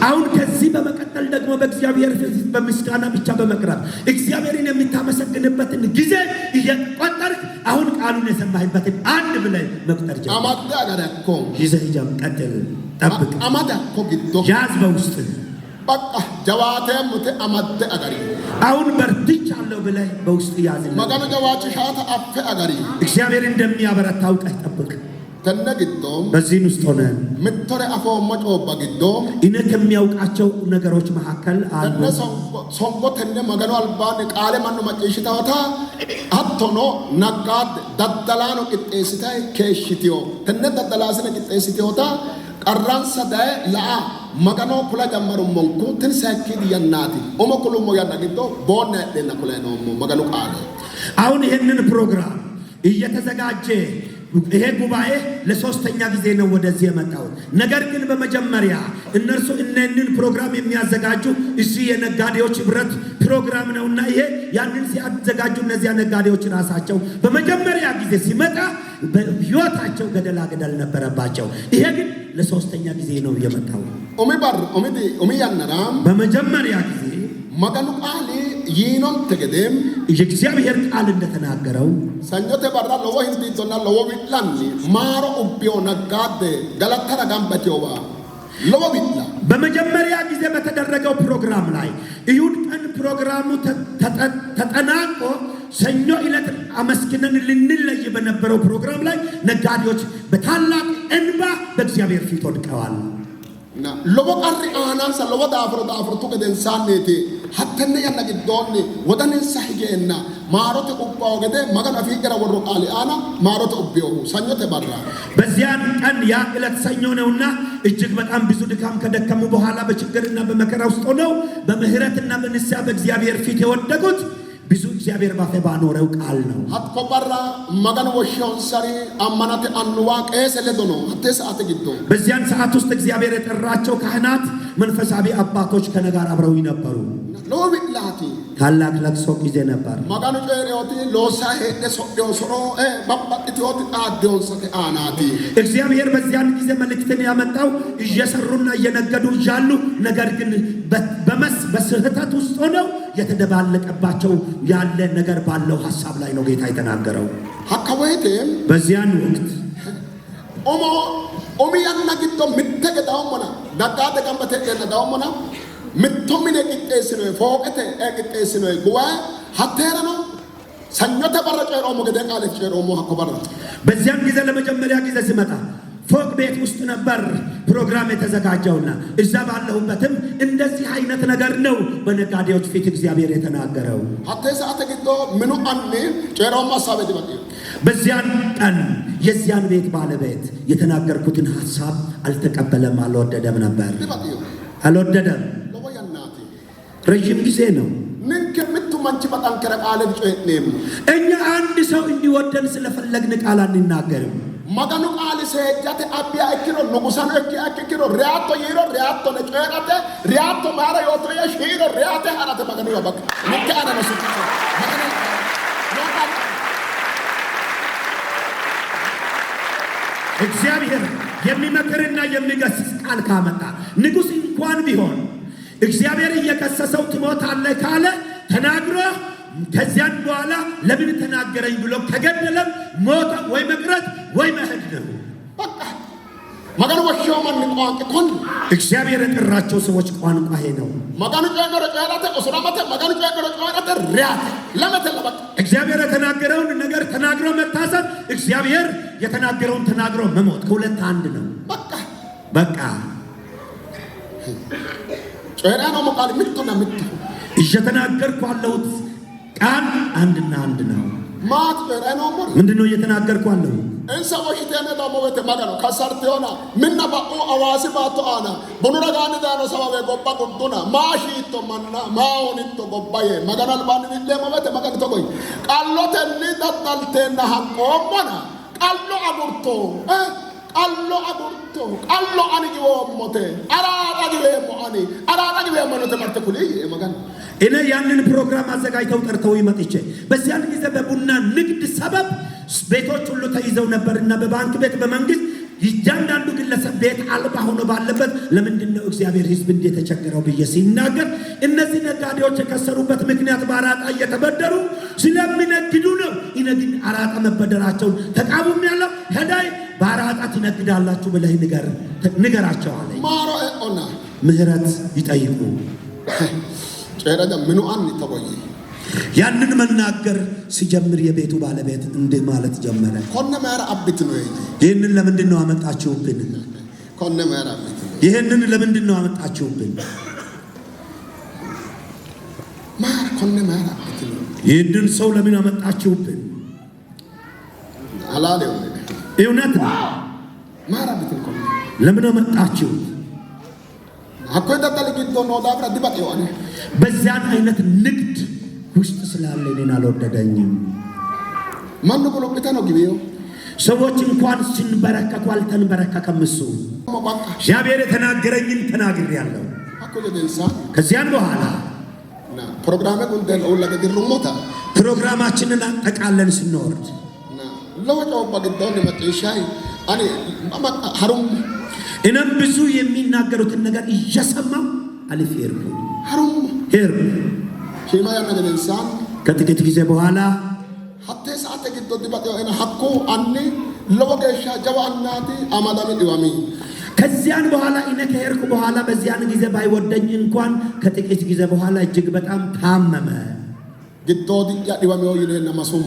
A: አሁን ከዚህ በመቀጠል ደግሞ በእግዚአብሔር ፊት በምስጋና ብቻ በመቅረብ እግዚአብሔርን የሚታመሰግንበትን ጊዜ እየቆጠርክ አሁን ቃሉን የሰማህበትን አንድ ብለህ መቁጠር ጀምር።
B: አማደ አጋሪ እኮ
A: ይዘህ ጀም ቀጥል ጠብቅ።
B: አማደ እኮ ግዶ
A: ያዝ በውስጥ
B: በቃ ጀዋቴም ሙተ አማደ አጋሪ
A: አሁን በርትቻለሁ ብለህ በውስጥ ያዝ።
B: magano ጀዋች ሻታ አፈ አጋሪ
A: እግዚአብሔር እንደሚያበረታ አውቀህ ጠብቅ።
B: ተነግዶም
A: በዚህን ውስጥ ሆነ
B: ምትረ አፎ መጮ በግዶም
A: እኔ ከሚያውቃቸው ነገሮች መካከል አንዱ
B: ሶንጎ ተነ magano alባን ቃለ ማኑ መጨሽታውታ አጥቶኖ ነጋድ ደደላኖ ቅጤስታይ ከሽቲዮ ተነ ደደላስነ ቅጤስቲዮታ ቀራንሰ ዳይ ለአ magano kula jamaru monku tin sakid yanati omo kulumo yanagito ቦነ ደና ኩላ ነው magano ቃለ
A: አሁን ይሄንን ፕሮግራም እየተዘጋጀ ይሄ ጉባኤ ለሶስተኛ ጊዜ ነው ወደዚህ የመጣው። ነገር ግን በመጀመሪያ እነርሱ እነንን ፕሮግራም የሚያዘጋጁ እዚህ የነጋዴዎች ህብረት ፕሮግራም ነውና ይሄ ያንን ሲያዘጋጁ እነዚያ ነጋዴዎች ራሳቸው በመጀመሪያ ጊዜ ሲመጣ በህይወታቸው ገደላ ገደል ነበረባቸው። ይሄ ግን ለሶስተኛ ጊዜ ነው የመጣው።
B: ኦሚ ያነራም
A: በመጀመሪያ ጊዜ
B: magano ቃል ይኖም ተገደም
A: የእግዚአብሔር ቃል እንደተናገረው
B: ሰኞተ ባራ ለወ ህንዲቶና ለወ ቢላኒ ማሮ ኡቢዮ ነጋደ ገላተራ ጋምባቴዋ ለወ ቢላ
A: በመጀመሪያ ጊዜ በተደረገው ፕሮግራም ላይ ይሁን ቀን ፕሮግራሙ ተጠናቆ ሰኞ ዕለት አመስግነን ልንለይ በነበረው ፕሮግራም ላይ ነጋዴዎች በታላቅ እንባ በእግዚአብሔር ፊት ወድቀዋል።
B: ለወ ቀሪ አናንሳ ለወ ዳፍሮ ተገደን ሳኔቴ hattenne yanna giddonni wodanen sahigeenna maarote ubbaw gede magana fiqira woro qaali ana maarote ubbiyo sanyote barra
A: በዚያን ቀን ያ ዕለት ሰኞ ነውና እጅግ በጣም ብዙ ድካም ከደከሙ በኋላ በችግርና በመከራ ውስጥ ሆነው በምህረትና በንስሐ በእግዚአብሔር ፊት የወደቁት ብዙ እግዚአብሔር ባፈ ባኖረው ቃል ነው።
B: ሀትኮ ባራ magano ወሽውን ሰሪ አማናተ አንዋ ቀሰለዶኖ አተስ አተግዶ
A: በዚያን ሰዓት ውስጥ እግዚአብሔር የጠራቸው ካህናት መንፈሳዊ አባቶች ከነጋር አብረው ነበሩ።
B: ሎቢላቲ
A: ታላቅ ለቅሶ ጊዜ ነበር።
B: magano ጨሪዮቲ ሎሳ ሄደ ሶዶ ሶሮ ባባጥቲዮቲ አዲዮንሰተ አናቲ
A: እግዚአብሔር በዚያን ጊዜ መልእክትን ያመጣው እየሰሩና እየነገዱ እያሉ ነገር ግን በስህተት ውስጥ ሆነው የተደባለቀባቸው ያለ ነገር ባለው ሐሳብ ላይ ነው ጌታ የተናገረው።
B: ሐካወይቴም
A: በዚያን ወቅት
B: ኦሚያና ግዶ ምትገዳውሞና ዳጋደ ገምበተ ገዳውሞና ምቶሚነ ቅጤስነ ፎቀተ ቅጤስነ ጉዋ ሀተረኖ ሰኞተ በረጨ ሮሞ ገደ ቃለ ጨሮሞ ሐኮበራ
A: በዚያን ጊዜ ለመጀመሪያ ጊዜ ሲመጣ ፎቅ ቤት ውስጥ ነበር ፕሮግራም የተዘጋጀውና እዛ ባለሁበትም እንደዚህ አይነት ነገር ነው በነጋዴዎች ፊት እግዚአብሔር የተናገረው።
B: ሀተ ሰዓተ ግዶ ምኑ አንኔ ጨሮሞ ሳበድ በቂ
A: በዚያን ቀን የዚያን ቤት ባለቤት የተናገርኩትን ሐሳብ አልተቀበለም፣ አልወደደም ነበር። አልወደደም። ረጅም ጊዜ ነው።
B: ንንከ ምቱ ማንቺ በጣም ከረቃለ ጨኔም
A: እኛ አንድ ሰው እንዲወደን ስለፈለግን ቃል አንናገርም።
B: magano ቃል ሰጃተ አቢያ እኪሮ ንጉሳን እኪሮ ሪያቶ ይሮ ሪያቶ ነጨራተ ሪያቶ ማራ yoto የሽሮ ሪያተ አራተ magano ያበቃ ንከ አና ነው
A: እግዚአብሔር የሚመክርና የሚገስጽ ቃል ካመጣ ንጉስ እንኳን ቢሆን እግዚአብሔር እየከሰሰው ትሞታለህ ካለ ተናግሮ ከዚያን በኋላ ለምን ተናገረኝ ብሎ ከገደለም ሞት ወይ መቅረት ወይ መሄድ ነው።
B: በቃ magano ወሽው ማን ቋንቋ ኮን
A: እግዚአብሔር የጠራቸው ሰዎች ቋንቋ ይሄ ነው።
B: መጋኑ ጨገረ ጨራተ ኦስራማተ መጋኑ ጨገረ ጨራተ ሪያተ ለመተ ለበቃ
A: እግዚአብሔር የተናገረውን ነገር ተናግሮ መታሰር፣ እግዚአብሔር የተናገረውን ተናግሮ መሞት ከሁለት አንድ ነው። በቃ
B: ጨራ ነው መቃል ምጥና ምጥ
A: እየተናገርኩ ያለሁት ቃል አንድና አንድ ነው።
B: ማት ጨራ ነው ሞር
A: ምንድነው እየተናገርኩ ያለው?
B: እንሰዎች ተነዳ ሞበተ ማጋኑ ከሰርቴውና ምንና ባኡ አዋሲ ባቶ አና በኑራ ጋኒ ዳኖ ሰባበ ጎባ ቁዱና ማሺቶ ማና ማውኒቶ ጎባዬ ማጋናል ባኒ ቢለ ሞበተ ማጋኑ ተቆይ ቃሎተ ንዳዳልቴና ሐቆማና ቃሎ አጉርቶ ቃሎ አንጊዎ ሞተ አራዳ ጊቤ ሞአኒ አራዳ ጊቤ ሞተ ማርተኩሊ ማጋኑ
A: እኔ ያንን ፕሮግራም አዘጋጅተው ጠርተው ይመጥቼ በዚያን ጊዜ በቡና ንግድ ሰበብ ቤቶች ሁሉ ተይዘው ነበርና በባንክ ቤት በመንግስት እያንዳንዱ ግለሰብ ቤት አልባ ሆኖ ባለበት ለምንድነው እግዚአብሔር ሕዝብ እንደተቸገረው ብዬ ሲናገር እነዚህ ነጋዴዎች የከሰሩበት ምክንያት በአራጣ እየተበደሩ ስለሚነግዱ ነው። ይነግን አራጣ መበደራቸውን ተቃውሞ ያለው ሄዳይ በአራጣ ትነግዳላችሁ ብለህ ንገራቸው አለ።
B: ማሮ ኦና
A: ምህረት ይጠይቁ
B: ጨረዳ ምኑ አን ተቆይ
A: ያንን መናገር ሲጀምር የቤቱ ባለቤት እንደ ማለት ጀመረ።
B: ኮነ ማራ አብት ነው
A: ይሄንን ለምንድን ነው አመጣችሁብን?
B: ኮነ ማራ አብት
A: ይሄንን ለምንድን ነው አመጣችሁብን?
B: ማራ ኮነ ማራ አብት ነው
A: ይሄንን ሰው ለምን አመጣችሁብን?
B: አላለው
A: እውነት ነው።
B: ማራ አብት ነው
A: ለምን አመጣችሁ?
B: አቆይ ተጠልቂቶ ነው ዳብራ ዲባጥ ይሆነ
A: በዚያን አይነት ንግድ ውስጥ ስላለ እኔን አልወደደኝም።
B: ማን ብሎ ብታ ነው ግቢው
A: ሰዎች እንኳን ሲንበረከኩ አልተንበረከከም። እሱ እግዚአብሔር የተናገረኝን ተናግሬያለሁ።
B: አቆይ ደንሳ
A: ከዚያን በኋላ
B: ፕሮግራም ጉንደል ኦላ ገድሩሞታ
A: ፕሮግራማችንን አጠቃለን ስንወርድ
B: ለወጣው ባግዳው ለመጥሻይ አኔ ሐሩም
A: እኔም ብዙ የሚናገሩትን ነገር እየሰማሁ አልፌ ሄድኩ።
B: ሐሩም
A: ሄድኩ
B: ሼማያ ነገንሳን
A: ከጥቂት ጊዜ በኋላ
B: ሐቴ ሰዓት ግዶ ዲባጤው እነ ሐቁ አኒ ለወገሻ ጀዋናቲ አማዳሚ ዲዋሚ
A: ከዚያን በኋላ እኔ ከሄድኩ በኋላ በዚያን ጊዜ ባይወደኝ እንኳን ከጥቂት ጊዜ በኋላ እጅግ በጣም ታመመ።
B: ግዶ ዲዋሚው ይለና ማሱም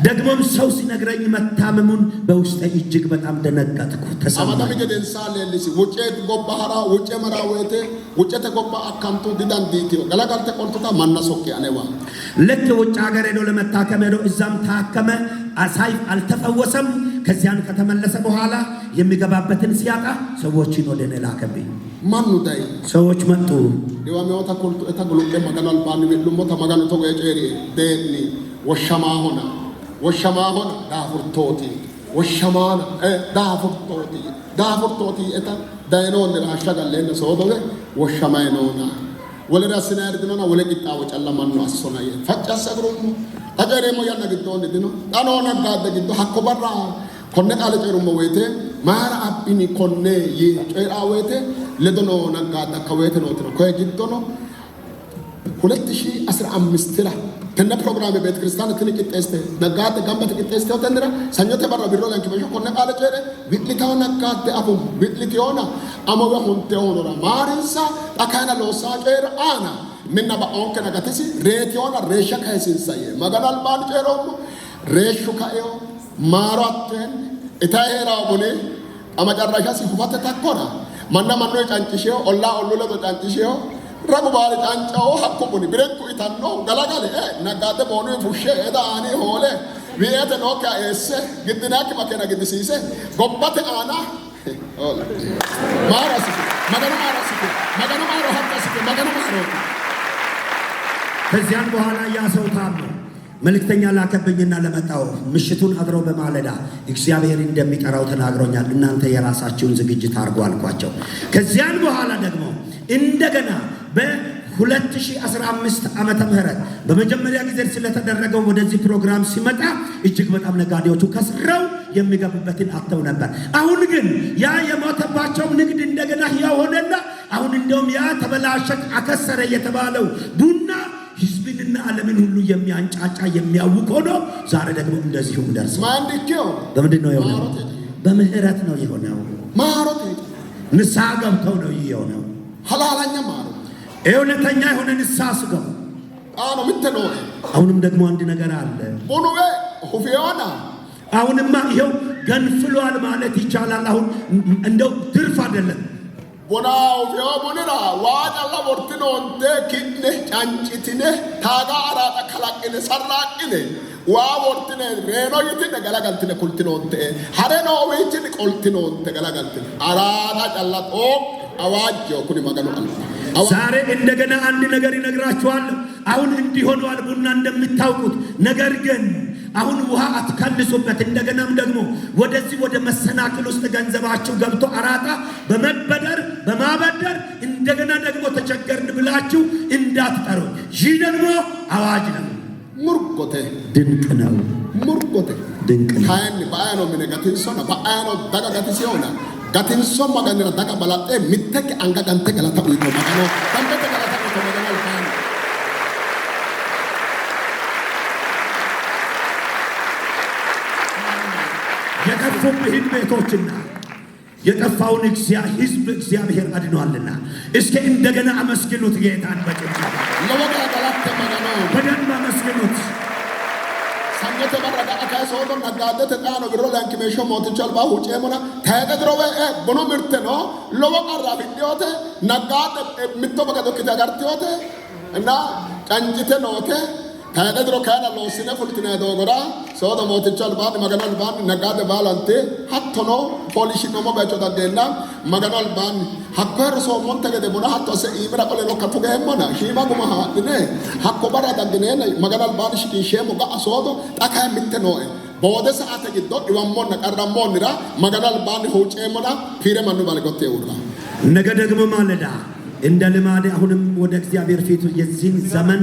A: ደግሞም ሰው ሲነግረኝ መታመሙን በውስጤ እጅግ በጣም ደነገጥኩ፣ ተሰማኝ።
B: አማዳሚ ገደንሳን ለልሲ ውጨት ጎባሃራ ውጨ መራወቴ ውጨተ ጎባ አካንቱ ዲዳን ዲቲዮ ገላጋልተ ቆልቶታ ማናሶኬ አኔዋ
A: ልክ ውጭ ሀገር ሄዶ ለመታከም ሄዶ እዛም ታከመ። አሳይፍ አልተፈወሰም። ከዚያን ከተመለሰ በኋላ የሚገባበትን ሲያጣ ሰዎችን ወደ እኔ ላከብኝ።
B: ማኑ ዳይ
A: ሰዎች መጡ።
B: ዲዋሚው ታቆልቶ ታጎሎደ ማጋናል ባኒ ቤሉሞ ተማጋኑ ተወጨሪ ደኒ ወሸማ ሆና ዳፉርቶቲ ወሸማና ዳፉርቶቲ እታ ዳይኖን ራሻጋለነ ሶዶገ ወሸማይኖና ወለዳ ስናርድኖና ወለቂጣ ወጨለማኑ አሶናየ ፈጫሰግሩሙ ታጀሬሞ ያና ግዶን ድኖ ዳኖና ጋደ ግዶ ሐኮበራ ኮነ ቃለ ጨሩሞ ወይቴ ማራ አቢኒ ኮነ ይጨራ ወይቴ ለዶኖ ነጋዳ ከወይቴ ነው ትሮ ከግዶኖ 2015 ላይ ከነ ፕሮግራም ቤተ ክርስቲያን ትንቅ ጤስተ ነጋደ ጋምበት ጤስተ ወተንራ ሰኞተ በራ ቢሮ ላይ ከበሽ ኮነ ቃለ ጨረ ቢልታው ነጋደ አፉ ቢልቲዮና አመወ ሆንቴ ሆኖራ ማርንሳ አካና ሎሳ ጨረ አና ምንና ባኦንከ ነጋተሲ ሬቲዮና ሬሻ ካይሲንሳየ ማጋናል ባን ጨሮም ሬሹ ካዮ ማራተን እታሄራው ቦኔ አማጫራሻ ሲሁፋተ ታኮራ ማና ማኖ ጫንጭሽዮ ኦላ ኦሉለ ጫንጭሽዮ rabu baale cancao hakko buni birenku itanno galagale nagade bonu fushe edaani hole wiete nokka esse giddinaki makena giddisiise gobbate aana hola marasi magana maro hakkasi magana maro
A: ከዚያን በኋላ ያ ሰው ታመመ። መልእክተኛ ላከብኝና ለመጣው ምሽቱን አድረው በማለዳ እግዚአብሔር እንደሚጠራው ተናግሮኛል። እናንተ የራሳችሁን ዝግጅት አድርጉ አልኳቸው። ከዚያን በኋላ ደግሞ እንደገና በ2015 ዓመተ ምህረት በመጀመሪያ ጊዜ ስለተደረገው ወደዚህ ፕሮግራም ሲመጣ እጅግ በጣም ነጋዴዎቹ ከስረው የሚገቡበትን አጥተው ነበር። አሁን ግን ያ የሞተባቸው ንግድ እንደገና ሕያው ሆነና አሁን እንደውም ያ ተበላሸ አከሰረ የተባለው ቡና ሕዝብንና ዓለምን ሁሉ የሚያንጫጫ የሚያውቅ ሆኖ ዛሬ ደግሞ እንደዚሁ ደርሷል።
B: ማንዲኪዮ
A: በምንድን ነው የሆነው? በምህረት ነው የሆነው።
B: ማሮት
A: ንስሐ ገብተው ነው የሆነው።
B: ሐላላኛ ማሮ
A: እውነተኛ የሆነ ንስሐ ስገቡ።
B: አሁን ምትነው
A: አሁንም ደግሞ አንድ ነገር አለ።
B: ቡኑዌ ሁፊዮና
A: አሁንማ ይሄው ገንፍሏል ማለት ይቻላል። አሁን እንደው ትርፍ አይደለም።
B: ቡና ሁፊዮ ቡኒራ ዋዳላ ወርትኖ እንደ ኪድነ ጫንጭትነ ታጋ አራጣ ከላቅነ ሰራቅነ ዋ ወርትነ ሬኖ ይትነ ገላጋልትነ ኩልትኖ እንተ ሀረኖ ወይችን ቆልትኖ እንተ ገላጋልትነ አራጣ ጫላጦ አዋጅ ኩኒ ማገኑ አለ።
A: ዛሬ እንደገና አንድ ነገር ይነግራችኋል። አሁን እንዲሆኗል ቡና እንደምታውቁት። ነገር ግን አሁን ውሃ አትከልሱበት። እንደገናም ደግሞ ወደዚህ ወደ መሰናክል ውስጥ ገንዘባችሁ ገብቶ አራጣ በመበደር በማበደር እንደገና ደግሞ ተቸገርን ብላችሁ እንዳትጠሩ። ይህ ደግሞ አዋጅ ነው።
B: ሙርቆቴ
A: ድንቅ ነው።
B: ሙርቆቴ
A: ድንቅ ነው።
B: ሃያን ባያኖ ምንጋትን ሶና ባያኖ ዳጋጋት ሲሆና ጋትን ሶማ ጋንራ ዳጋ ባላጤ ሚተክ አንጋጋንተ ገላታ ኡይቶ ማጋኖ ታምበተ ገላታ ኡይቶ ማጋኖ አልፋን
A: የከፉብህን ቤቶችና የጠፋውን ሕዝብ እግዚአብሔር አድኗልና እስከ እንደገና አመስግኑት ጌታን በጭብጨባ
B: ለወጋ ገላታ ማጋኖ
A: በደንብ አመስግኑት።
B: ሰንገተ በረዳ አካሶዶ ነጋደ ተጣኖ ግሮ ላንኪ ሜሾ ሞትቻል ባሁ ጨሙና ታየድሮበ ቦኖ ምርተ ነው ለወቃራ ቢዲዮተ ነጋደ ምቶ በቀዶ ከተጋርቲዮተ እና ጫንጭተ ነውተ ታየድሮ ካና ለወስነ ፉልትነ ዶጎራ ሶዶ ሞትቻል ባድ መገናል ባን ነጋደ ባላንቴ ሀቶኖ ፖሊሽ ነው ማባቾ ታደና መገናል ባን ሀኮር ሶ ሞንተገደ ቦና ሀቶ ሰ ኢብራ ቆለ ነው ከፉገ ሄሞና ሺማ ጉማ ሀድነ ሀኮ በራ ታደነ መገናል ባን ሽኪ ሸሞ ጋ ሶዶ ጣካ ምትነው ቦደ ሰዓተ ግዶ ይዋሞና ቀራሞንራ መገናል ባን ሆጨሞና ፊረ ማኑ ባልጎቴ ውራ
A: ነገ ደግሞ ማለዳ እንደ ልማዴ አሁንም ወደ እግዚአብሔር ፊት የዚህን ዘመን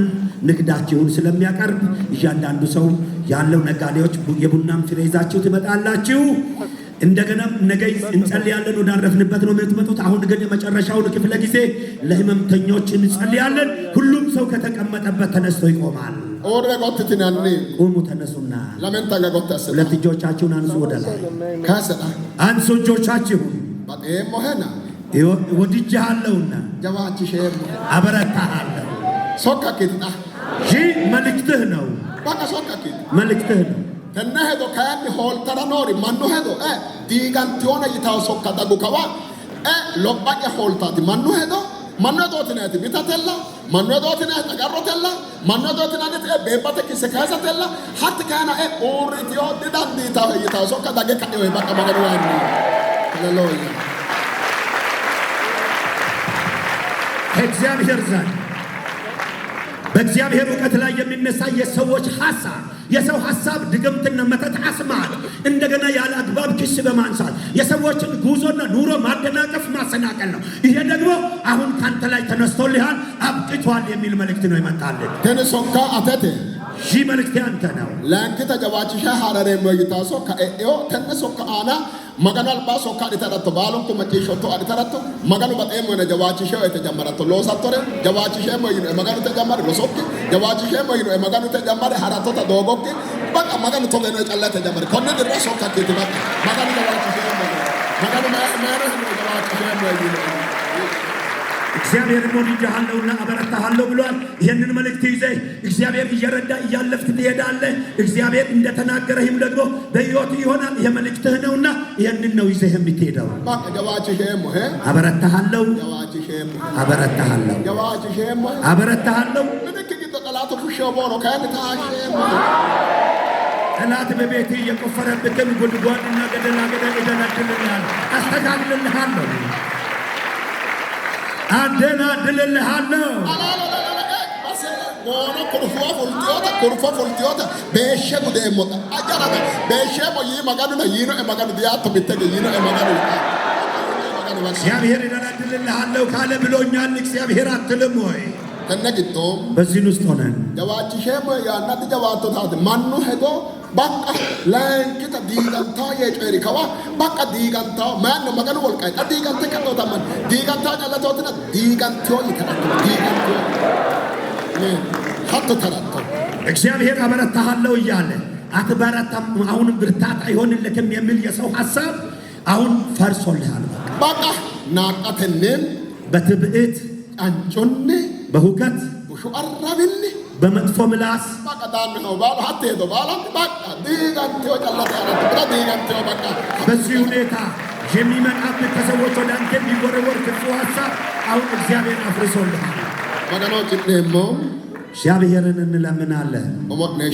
A: ንግዳችሁን ስለሚያቀርብ እያንዳንዱ ሰው ያለው ነጋዴዎች የቡናም ፍሬ ይዛችሁ ትመጣላችሁ። እንደገናም ነገ እንጸልያለን። ወዳረፍንበት ነው የምትመጡት። አሁን ግን የመጨረሻውን ክፍለ ጊዜ ለህመምተኞች እንጸልያለን። ሁሉም ሰው ከተቀመጠበት ተነስቶ ይቆማል።
B: ኦረ ጎትትናኒ
A: ቁሙ፣ ተነሱና
B: ለምን ታጋጎታሰ
A: ሁለት እጆቻችሁን አንሱ ወደ ላይ
B: ካሰዳ
A: አንሱ እጆቻችሁን።
B: ባጤሞ ሄና
A: ወድጄሃለሁና
B: ጀዋቺ ሼር
A: አበረታሃለሁ።
B: ሶካኪታ
A: ይህ መልእክትህ ነው።
B: ባካ ሶካኪታ
A: መልእክትህ ነው።
B: ተነሄዶ ካያን ሆልተራ ኖሪ ማኑ ሄዶ ዲጋንቲዮነ ይታው ሶካ ዳጉካዋ ሎባቄ ሆልታቲ ማኑ ሄዶ ማነዶትነት ቢታተላ ማነዶትነት ተጋሮተላ ማነዶትነት በባተ ከሰካሰተላ ሀት ካና ኦሪቲዮ ዲዳንዲታ ይታው ሶካ ዳገ ካዮ ባካ ማገሩ ዋኒ ሃሌሉያ እግዚአብሔር ዘንድ በእግዚአብሔር እውቀት ላይ የሚነሳ የሰዎች ሐሳብ የሰው ሐሳብ ድግምትና መተት አስማት እንደገና ያለ አግባብ ክስ በማንሳት የሰዎችን ጉዞና ኑሮ ማደናቀፍ ማሰናቀል ነው። ይሄ ደግሞ አሁን ካንተ ላይ ተነስቶልሃል፣ አብቅቷል የሚል መልእክት ነው ይመጣልን። ተነሶካ አተተ
A: ይህ መልእክት ያንተ ነው።
B: ላንኪ ተጀባችሻ ሐረሬ መይታሶ ከኤዮ ተነሶካ አና መገናል ባሶ ካዲተራቶ ባሎንኩ መጪሾቶ አዲተራቶ መገኑ በጤም ወነ ጀባችሻ የተጀመረቶ ሎሳቶረ ጀባችሻ መይኑ መገኑ ተጀመረ ሎሶክ ጀባችሻ መይኑ መገኑ ተጀመረ ሐራቶ ተዶጎክ በቃ መገኑ ተገነ ጨላ ተጀመረ ኮነ ድረሶ ካኪት በቃ መገኑ ጀባችሻ መገኑ ማያረ ጀባችሻ መይኑ እግዚአብሔር ወድጄሃለሁና አበረታሃለሁ ብሏል። ይሄንን መልእክት ይዘህ እግዚአብሔር እየረዳ እያለፍክ ትሄዳለህ። እግዚአብሔር እንደተናገረህም ደግሞ በሕይወት ይሆናል። ይሄ መልእክትህ ነውና ይሄንን ነው ይዘህ የምትሄደው። አበረታሃለሁ፣ አበረታሃለሁ፣ አበረታሃለሁ። ጠላት በቤት የቆፈረብትን ጉድጓድና ገደላ ገደል እደነድልልሃል፣ አስተካክልልሃለሁ፣ አደናድልልሃለሁ። Bono kurfo fultiota beshe gudemoda ajara beshe mo yi maganu na yino e maganu diato mitege yino e maganu
A: እግዚአብሔር ይደናድልልሃለሁ ካለ ብሎኛል። እግዚአብሔር አትልም ወይ?
B: ተነግቶ
A: በዚህ ውስጥ ሆነን
B: ጀዋቺ ሸሞ ያናት ጀዋቶ ታት ማኑ ሄዶ ባቃ ላንኪታ ዲጋንታ የጨሪ ከዋ ባቃ ዲጋንታ ማኑ maganu ወልቃይ ዲጋንታ ከቶታ ማን ዲጋንታ ጨለቶትና ዲጋንቶ ይከራቶ ዲጋንቶ ሀቶ ተራቶ እግዚአብሔር አበረታሃለሁ እያለ አትበረታም። አሁን ብርታት አይሆንልክም የሚል የሰው ሐሳብ አሁን ፈርሶልሃል። በቃ ናቃተንም በትዕቢት አንጮኔ
A: በሁከት
B: ሹአራብኒ
A: በመጥፎ ምላስ
B: በቃ ዳን ነው ባሉ ሀቴዶ ባሉ በቃ ዲጋንቴው ጨለታ ያለት ብላ ዲጋንቴው በቃ
A: በዚህ ሁኔታ የሚመጣብህ ከሰዎች ወደ አንተ የሚወረወር ክፉ ሐሳብ አሁን እግዚአብሔር አፍርሶልሃል።
B: ወገኖች ደግሞ
A: እግዚአብሔርን እንለምናለን።